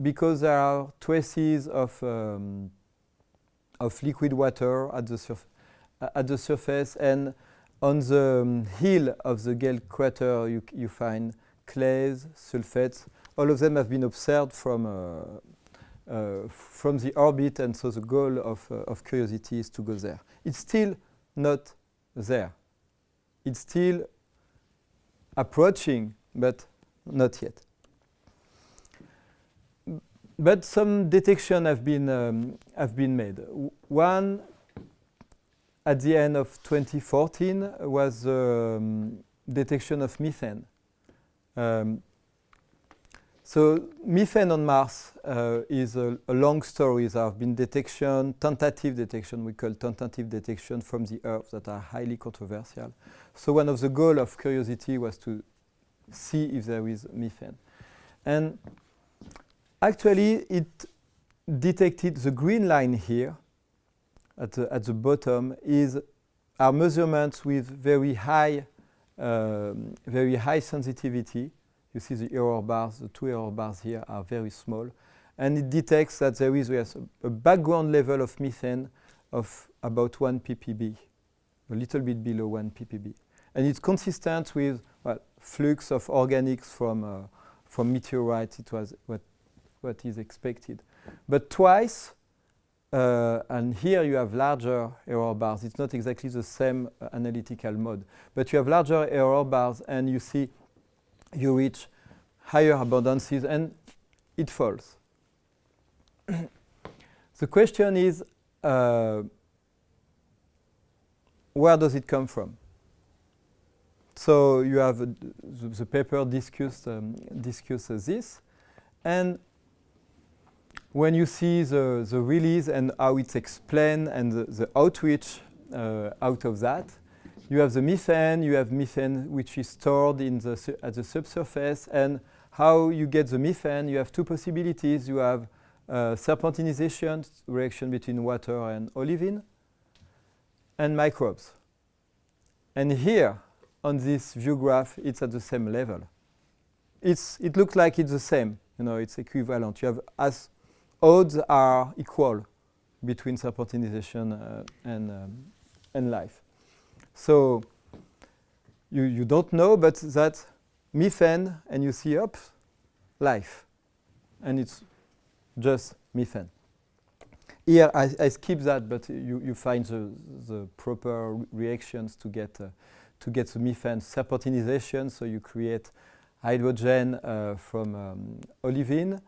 because there are traces of liquid water at the surface, and on the hill of the Gale crater you find clays, sulfates. All of them have been observed from the orbit, and so the goal of Curiosity is to go there. It's still not there. It's still approaching, but not yet. But some detection have been made. One at the end of 2014 was detection of methane. So methane on Mars is a long story. There have been tentative detection, we call tentative detection from the Earth, that are highly controversial. So one of the goals of Curiosity was to see if there is methane. And actually, it detected the green line here at the bottom are measurements with very high sensitivity. You see the error bars, the two error bars here are very small. And it detects that there is a background level of methane of about 1 ppb, a little bit below 1 ppb. And it's consistent with, well, flux of organics from meteorites. It was what is expected. But twice, and here you have larger error bars. It's not exactly the same analytical mode, but you have larger error bars, and you see you reach higher abundances, and it falls. The question is, where does it come from? So you have the paper discusses this, and when you see the release and how it's explained and the outreach out of that, you have the methane. You have methane which is stored at the subsurface, and how you get the methane. You have two possibilities. You have serpentinization, reaction between water and olivine, and microbes. And here, on this view graph, it's at the same level. It looks like it's the same. You know, it's equivalent. You have as odds are equal between serpentinization and life. So you don't know, but that methane, and you see up life, and it's just methane. Here I skip that, but you find the proper reactions to get the methane serpentinization. So you create hydrogen from olivine,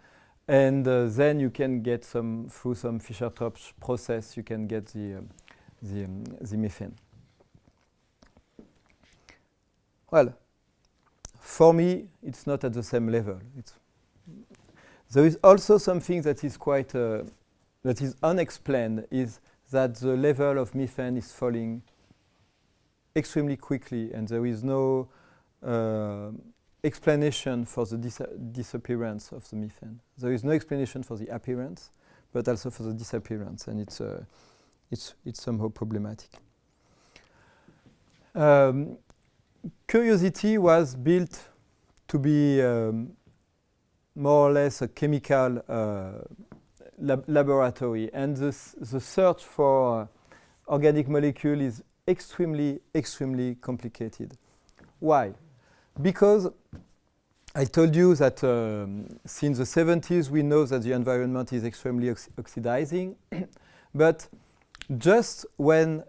and then you can get through some Fischer-Tropsch process. You can get the methane. Well, for me, it's not at the same level. There is also something that is quite that is unexplained, is that the level of methane is falling extremely quickly, and there is no explanation for the disappearance of the methane. There is no explanation for the appearance, but also for the disappearance, and it's somehow problematic. Curiosity was built to be more or less a chemical laboratory, and the search for organic molecule is extremely complicated. Why? Because I told you that since the 70s we know that the environment is extremely oxidizing, but just when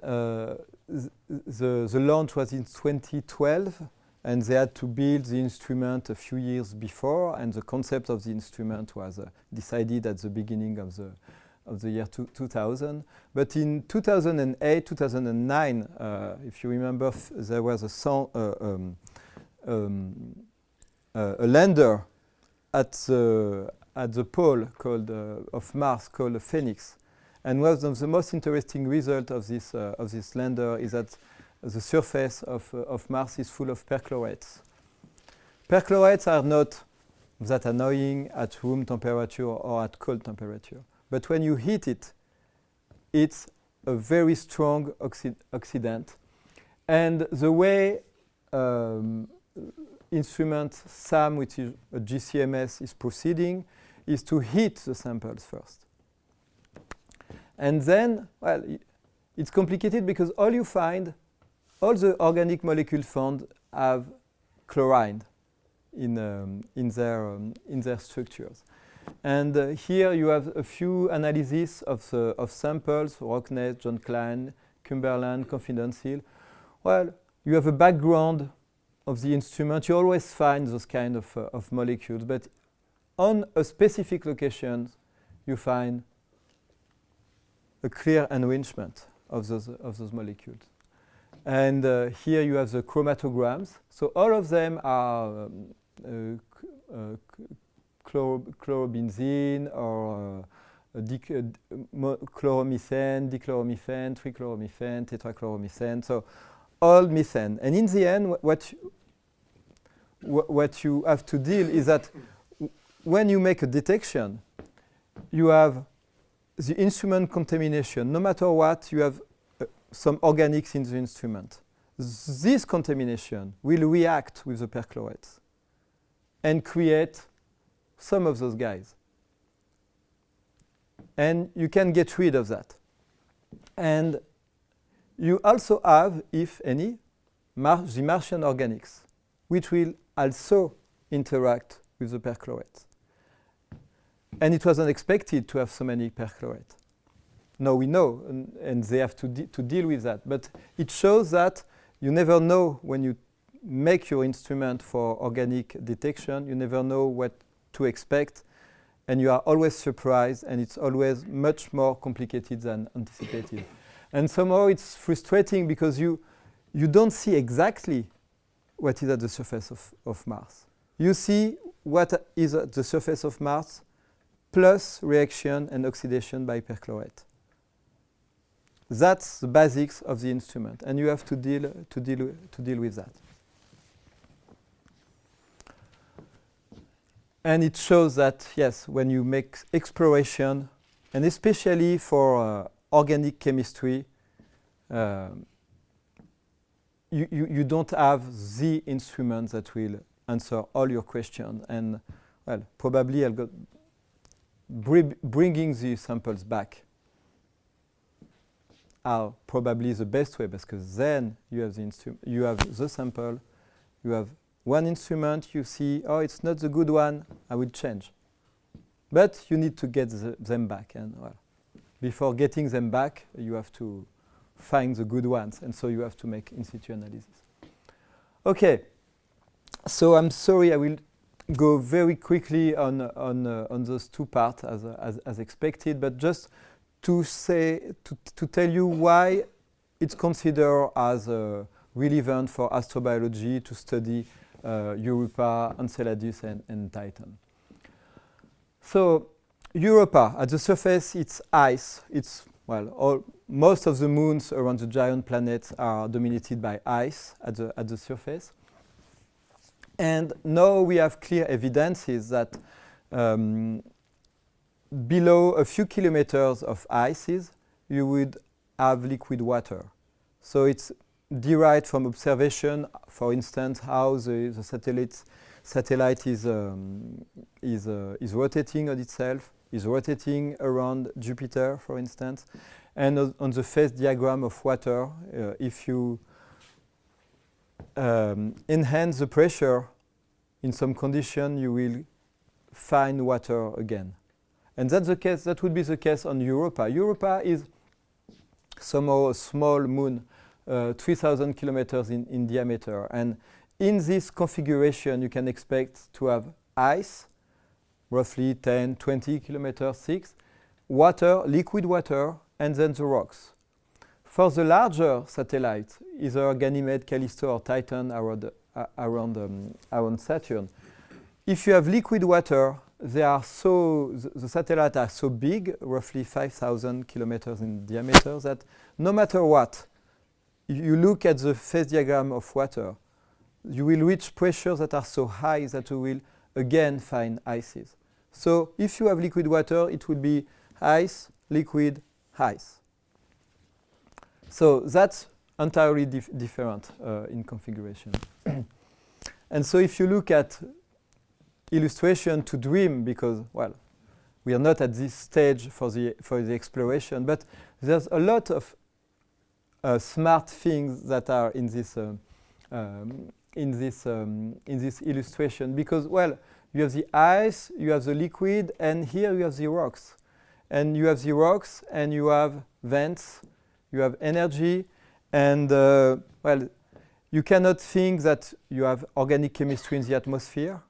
the launch was in 2012, and they had to build the instrument a few years before, and the concept of the instrument was decided at the beginning of the year 2000. But in 2008, 2009, if you remember, there was a lander at the pole of Mars called Phoenix. And one of the most interesting results of this lander is that the surface of Mars is full of perchlorates. Perchlorates are not that annoying at room temperature or at cold temperature. But when you heat it, it's a very strong oxidant. And the way instrument SAM, which is a GCMS, is proceeding is to heat the samples first. And then, well, it's complicated because all the organic molecules found have chlorine in their structures. And here you have a few analyses of samples: Rockness, John Klein, Cumberland, Confidence Hill. Well, you have a background of the instrument. You always find those kind of molecules, but on a specific location, you find a clear enrichment of those molecules. And here you have the chromatograms. So all of them are chlorobenzene or chloromethane, dichloromethane, trichloromethane, tetrachloromethane. So all methane. And in the end, what you have to deal is that when you make a detection, you have the instrument contamination. No matter what, you have some organics in the instrument. This contamination will react with the perchlorates and create some of those guys. And you can get rid of that. And you also have, if any, the Martian organics, which will also interact with the perchlorates. And it was unexpected to have so many perchlorates. Now we know, and they have to deal with that. But it shows that you never know when you make your instrument for organic detection, you never know what to expect, and you are always surprised, and it's always much more complicated than anticipated. And somehow it's frustrating because you don't see exactly what is at the surface of Mars. You see what is at the surface of Mars plus reaction and oxidation by perchlorate. That's the basics of the instrument, and you have to deal with that. And it shows that, yes, when you make exploration, and especially for organic chemistry, you don't have the instrument that will answer all your questions. And, well, probably I'll go bringing the samples back are probably the best way, because then you have the sample, you have one instrument, you see, oh, it's not the good one, I will change. But you need to get them back, and well, before getting them back, you have to find the good ones, and so you have to make in situ analysis. Okay, so I'm sorry, I will go very quickly on those two parts as expected, but just to tell you why it's considered as relevant for astrobiology to study Europa, Enceladus, and Titan. So Europa, at the surface, it's ice. It's, well, most of the moons around the giant planets are dominated by ice at the surface. And now we have clear evidences that below a few kilometers of ices, you would have liquid water. So it's derived from observation, for instance, how the satellite is rotating on itself, is rotating around Jupiter, for instance. And on the phase diagram of water, if you enhance the pressure in some condition, you will find water again. And that's the case. That would be the case on Europa. Europa is somehow a small moon, 3,000 kilometers in diameter. And in this configuration, you can expect to have ice, roughly 10, 20 kilometers thick, water, liquid water, and then the rocks. For the larger satellites, either Ganymede, Callisto, or Titan around Saturn, if you have liquid water, the satellites are so big, roughly 5,000 kilometers in diameter, that no matter what, you look at the phase diagram of water, you will reach pressures that are so high that you will again find ices. So if you have liquid water, it will be ice, liquid, ice. So that's entirely different in configuration. And so if you look at illustration to dream, because, well, we are not at this stage for the exploration, but there's a lot of smart things that are in this illustration, because, well, you have the ice, you have the liquid, and here you have the rocks. And you have the rocks, and you have vents, you have energy, and, well, you cannot think that you have organic chemistry in the atmosphere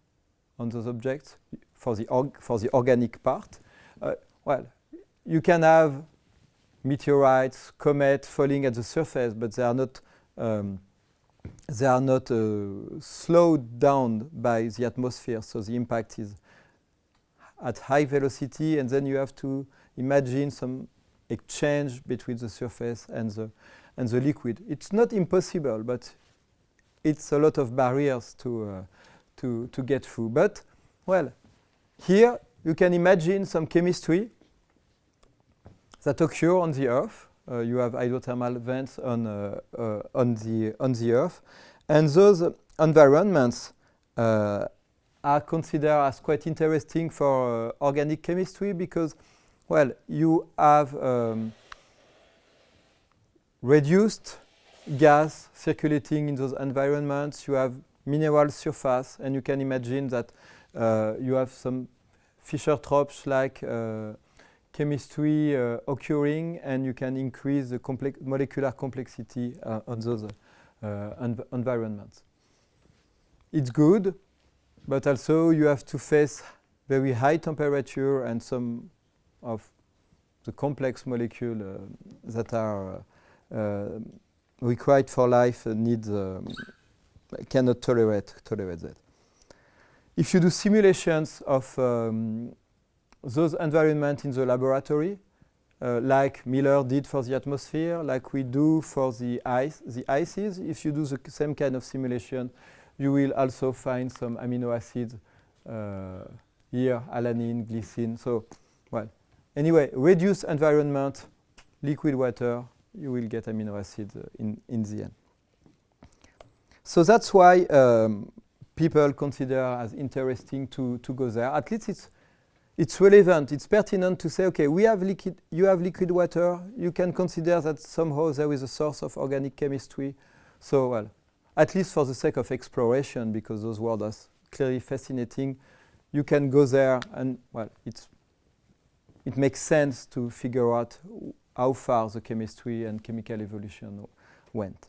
on those objects for the organic part. Well, you can have meteorites, comets falling at the surface, but they are not slowed down by the atmosphere, so the impact is at high velocity, and then you have to imagine some exchange between the surface and the liquid. It's not impossible, but it's a lot of barriers to get through. But, well, here you can imagine some chemistry that occur on the Earth. You have hydrothermal vents on the Earth, and those environments are considered as quite interesting for organic chemistry because, well, you have reduced gas circulating in those environments. You have mineral surface, and you can imagine that you have some Fischer-Tropsch-like chemistry occurring, and you can increase the molecular complexity on those environments. It's good, but also you have to face very high temperature, and some of the complex molecules that are required for life cannot tolerate that. If you do simulations of those environments in the laboratory, like Miller did for the atmosphere, like we do for the ices, if you do the same kind of simulation, you will also find some amino acids here, alanine, glycine. So, well, anyway, reduced environment, liquid water, you will get amino acids in the end. So that's why people consider as interesting to go there. At least it's relevant, it's pertinent to say, okay, you have liquid water, you can consider that somehow there is a source of organic chemistry. So, well, at least for the sake of exploration, because those words are clearly fascinating, you can go there, and, well, it makes sense to figure out how far the chemistry and chemical evolution went.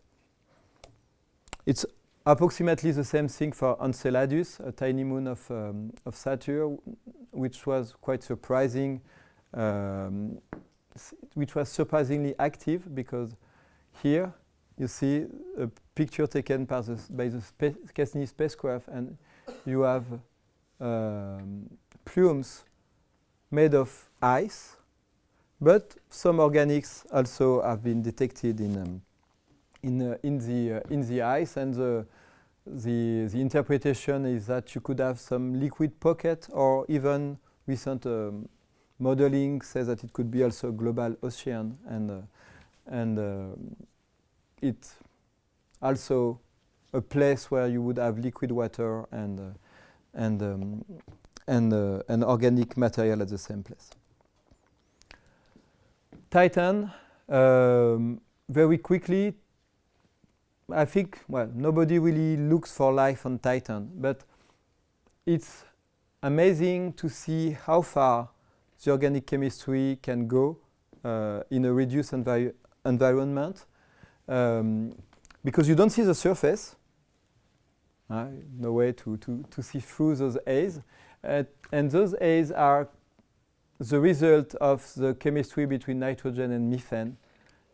It's approximately the same thing for Enceladus, a tiny moon of Saturn, which was quite surprising, which was surprisingly active, because here you see a picture taken by the Cassini spacecraft, and you have plumes made of ice, but some organics also have been detected in the ice, and the interpretation is that you could have some liquid pocket, or even recent modeling says that it could be also a global ocean, and it's also a place where you would have liquid water and organic material at the same place. Titan, very quickly, I think, well, nobody really looks for life on Titan, but it's amazing to see how far the organic chemistry can go in a reduced environment, because you don't see the surface. No way to see through those A's. And Those A's are the result of the chemistry between nitrogen and methane.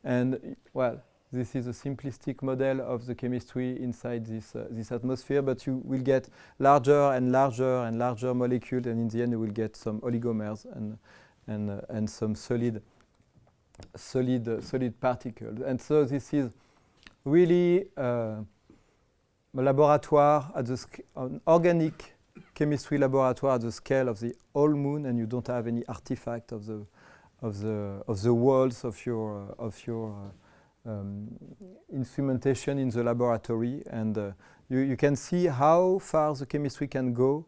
And, well, this is a simplistic model of the chemistry inside this atmosphere, but you will get larger and larger and larger molecules, and in the end you will get some oligomers and some solid particles. And so this is really a laboratoire an organic chemistry laboratoire at the scale of the whole moon, and you don't have any artifact of the walls of your instrumentation in the laboratory, and you can see how far the chemistry can go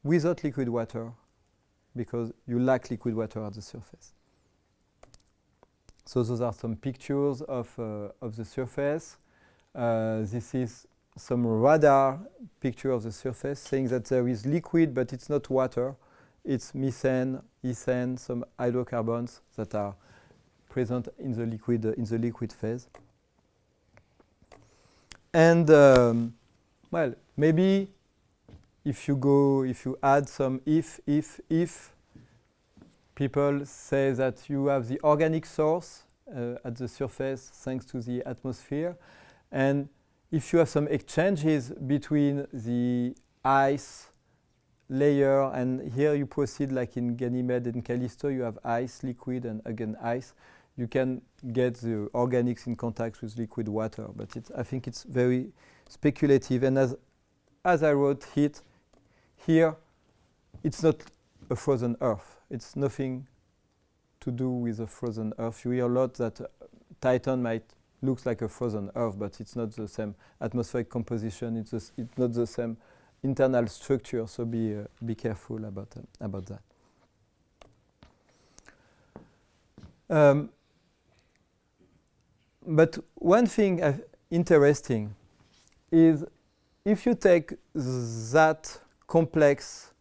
without liquid water, because you lack liquid water at the surface. So those are some pictures of the surface. This is some radar picture of the surface, saying that there is liquid, but it's not water. It's methane, ethane, some hydrocarbons that are present in the liquid phase. And well, maybe if you add some if, people say that you have the organic source at the surface thanks to the atmosphere, and if you have some exchanges between the ice layer, and here you proceed like in Ganymede and Callisto, you have ice, liquid, and again ice, you can get the organics in contact with liquid water. But I think it's very speculative, and as I wrote here, it's not a frozen Earth. It's nothing to do with a frozen Earth. You hear a lot that Titan might look like a frozen Earth, but it's not the same atmospheric composition. It's not the same internal structure. So be careful about that. but one thing interesting is if you take that complex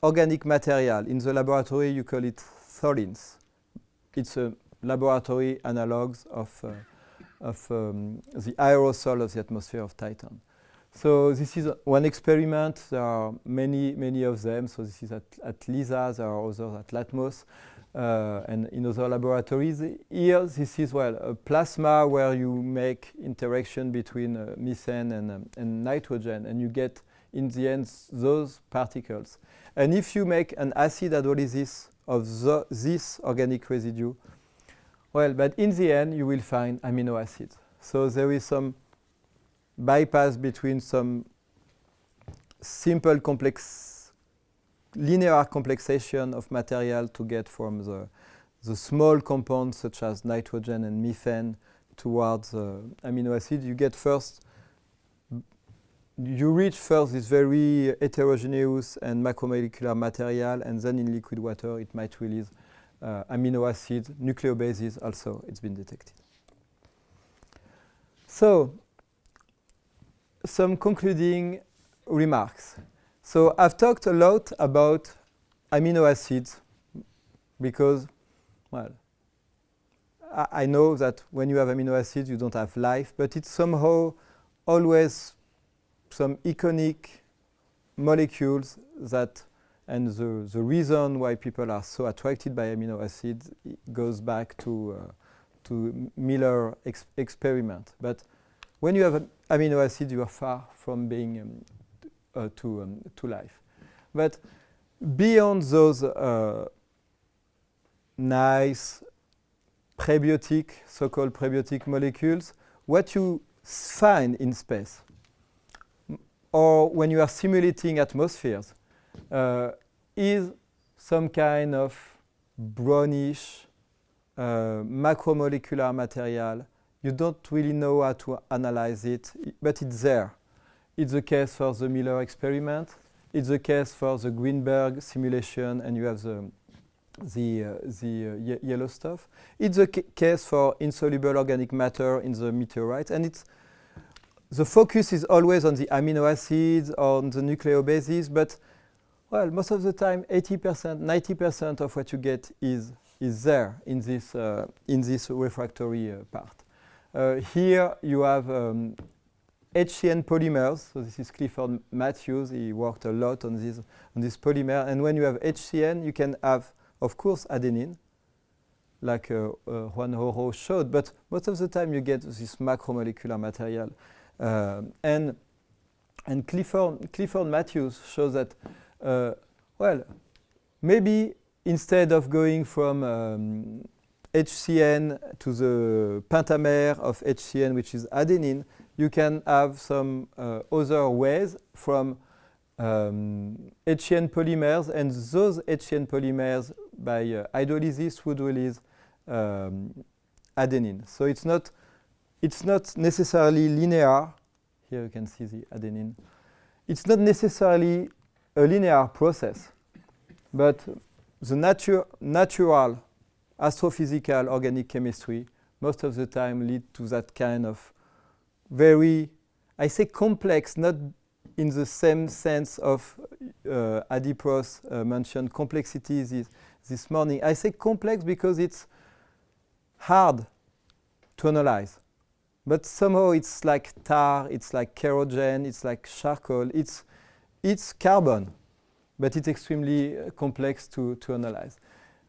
organic material in the laboratory, you call it tholins. It's a laboratory analogues of the aerosol of the atmosphere of Titan. So this is one experiment. There are many of them. So this is at LISA. There are others at LATMOS and in other laboratories. Here, this is a plasma where you make interaction between methane and nitrogen, and you get in the end those particles. And if you make an acid hydrolysis of this organic residue, but in the end you will find amino acids. So there is some bypass between some simple linear complexation of material to get from the small compounds such as nitrogen and methane towards amino acids. You reach first this very heterogeneous and macromolecular material, and then in liquid water it might release amino acids, nucleobases also, it's been detected. So, some concluding remarks. So I've talked a lot about amino acids because, I know that when you have amino acids you don't have life, but it's somehow always some iconic molecules that, and the reason why people are so attracted by amino acids goes back to Miller experiment. But when you have amino acids, you are far from being to life. But beyond those nice prebiotic, so-called prebiotic molecules, what you find in space, or when you are simulating atmospheres, is some kind of brownish macromolecular material. You don't really know how to analyze it, but it's there. It's the case for the Miller experiment. It's the case for the Greenberg simulation, and you have the yellow stuff. It's the case for insoluble organic matter in the meteorites, and the focus is always on the amino acids, on the nucleobases, but most of the time, 80%, 90% of what you get is there in this refractory part. Here you have HCN polymers. So this is Clifford Matthews. He worked a lot on this polymer. And when you have HCN, you can have, of course, adenine, like Juan Horo showed. But most of the time, you get this macromolecular material. And Clifford Matthews shows that, maybe instead of going from HCN to the pentamer of HCN, which is adenine, you can have some other ways from HCN polymers, and those HCN polymers by hydrolysis would release adenine. So it's not necessarily linear. Here you can see the adenine. It's not necessarily a linear process, but the natural astrophysical organic chemistry most of the time lead to that kind of very, I say complex, not in the same sense of Adipros mentioned complexity this morning. I say complex because it's hard to analyze. But somehow it's like tar, it's like kerogen, it's like charcoal, it's carbon, but it's extremely complex to analyze.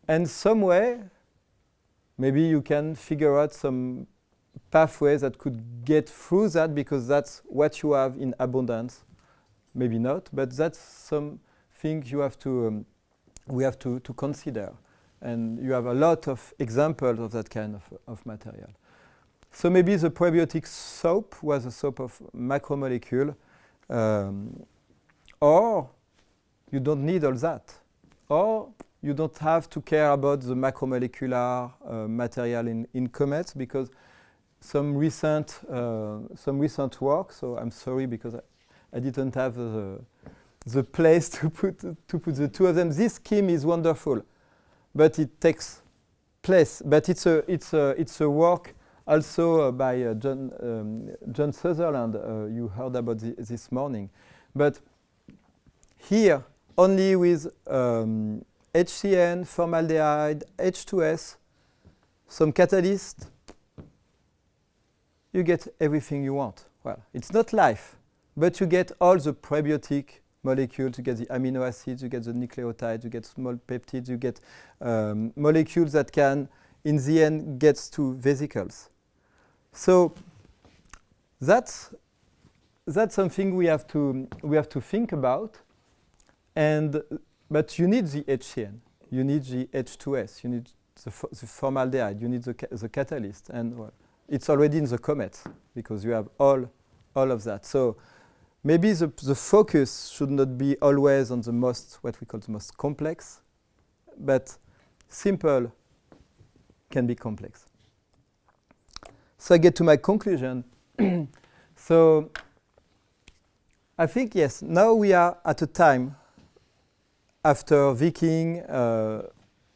And some way, maybe you can figure out some pathways that could get through that because that's what you have in abundance. Maybe not, but that's something you have to, we have to consider. And you have a lot of examples of that kind of material. So maybe the prebiotic soap was a soap of macromolecule, or you don't need all that, or you don't have to care about the macromolecular material in comets because some recent work. So I'm sorry because I didn't have the place to put the two of them. This scheme is wonderful, but it takes place. But it's a work also by John Sutherland, you heard about this morning. But here, only with HCN, formaldehyde, H2S, some catalyst, you get everything you want. Well, it's not life, but you get all the prebiotic molecules, you get the amino acids, you get the nucleotides, you get small peptides, you get molecules that can, in the end, get to vesicles. So that's something we have to think about. But you need the HCN, you need the H2S, you need the formaldehyde, you need the catalyst, and well, it's already in the comets because you have all of that. So maybe the focus should not be always on the what we call the most complex, but simple can be complex. So I get to my conclusion. So I think, yes, now we are at a time after Viking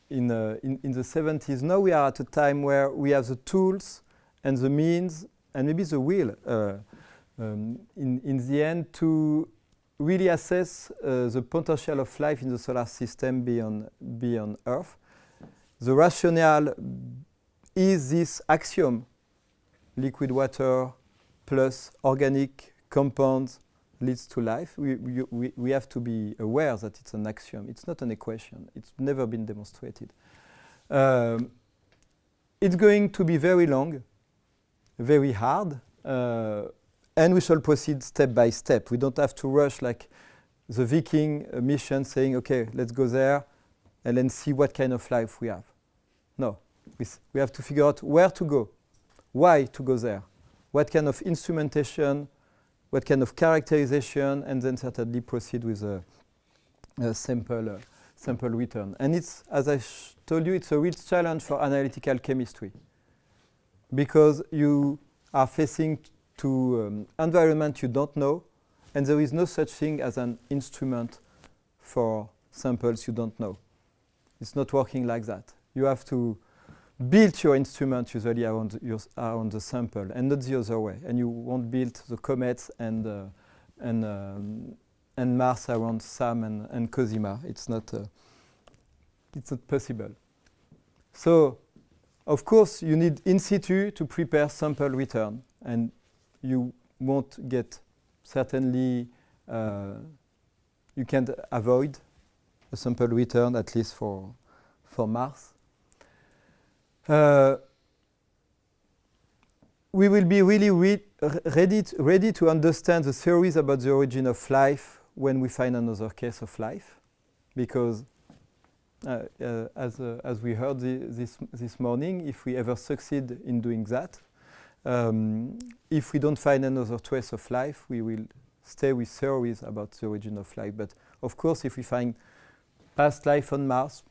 in the 70s. Now we are at a time where we have the tools and the means and maybe the will in the end to really assess the potential of life in the solar system beyond Earth. The rationale is this axiom: liquid water plus organic compounds leads to life. We have to be aware that it's an axiom. It's not an equation. It's never been demonstrated. It's going to be very long, very hard, and we shall proceed step by step. We don't have to rush like the Viking mission saying, okay, let's go there and then see what kind of life we have. No, we have to figure out where to go, why to go there, what kind of instrumentation, what kind of characterization, and then certainly proceed with a sample return. And it's, as I told you, it's a real challenge for analytical chemistry because you are facing to environment you don't know, and there is no such thing as an instrument for samples you don't know. It's not working like that. You have to build your instrument usually around the sample and not the other way. And you won't build the comets and Mars around SAM and Cosima. It's not possible. So, of course, you need in situ to prepare sample return, and you won't get certainly. You can't avoid a sample return, at least for Mars. We will be really ready to understand the theories about the origin of life when we find another case of life, because as we heard this morning, if we ever succeed in doing that, if we don't find another trace of life, we will stay with theories about the origin of life. But of course, if we find past life on Mars,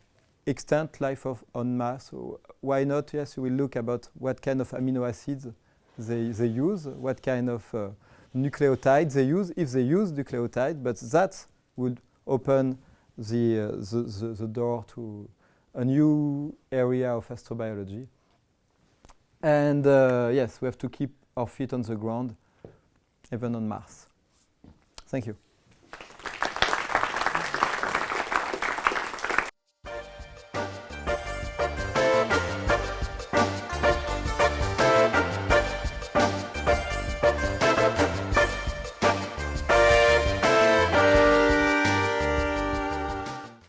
extant life on Mars, so why not? Yes, we will look about what kind of amino acids they use, what kind of nucleotides they use, if they use nucleotide, but that would open the door to a new area of astrobiology. And yes, we have to keep our feet on the ground, even on Mars. Thank you.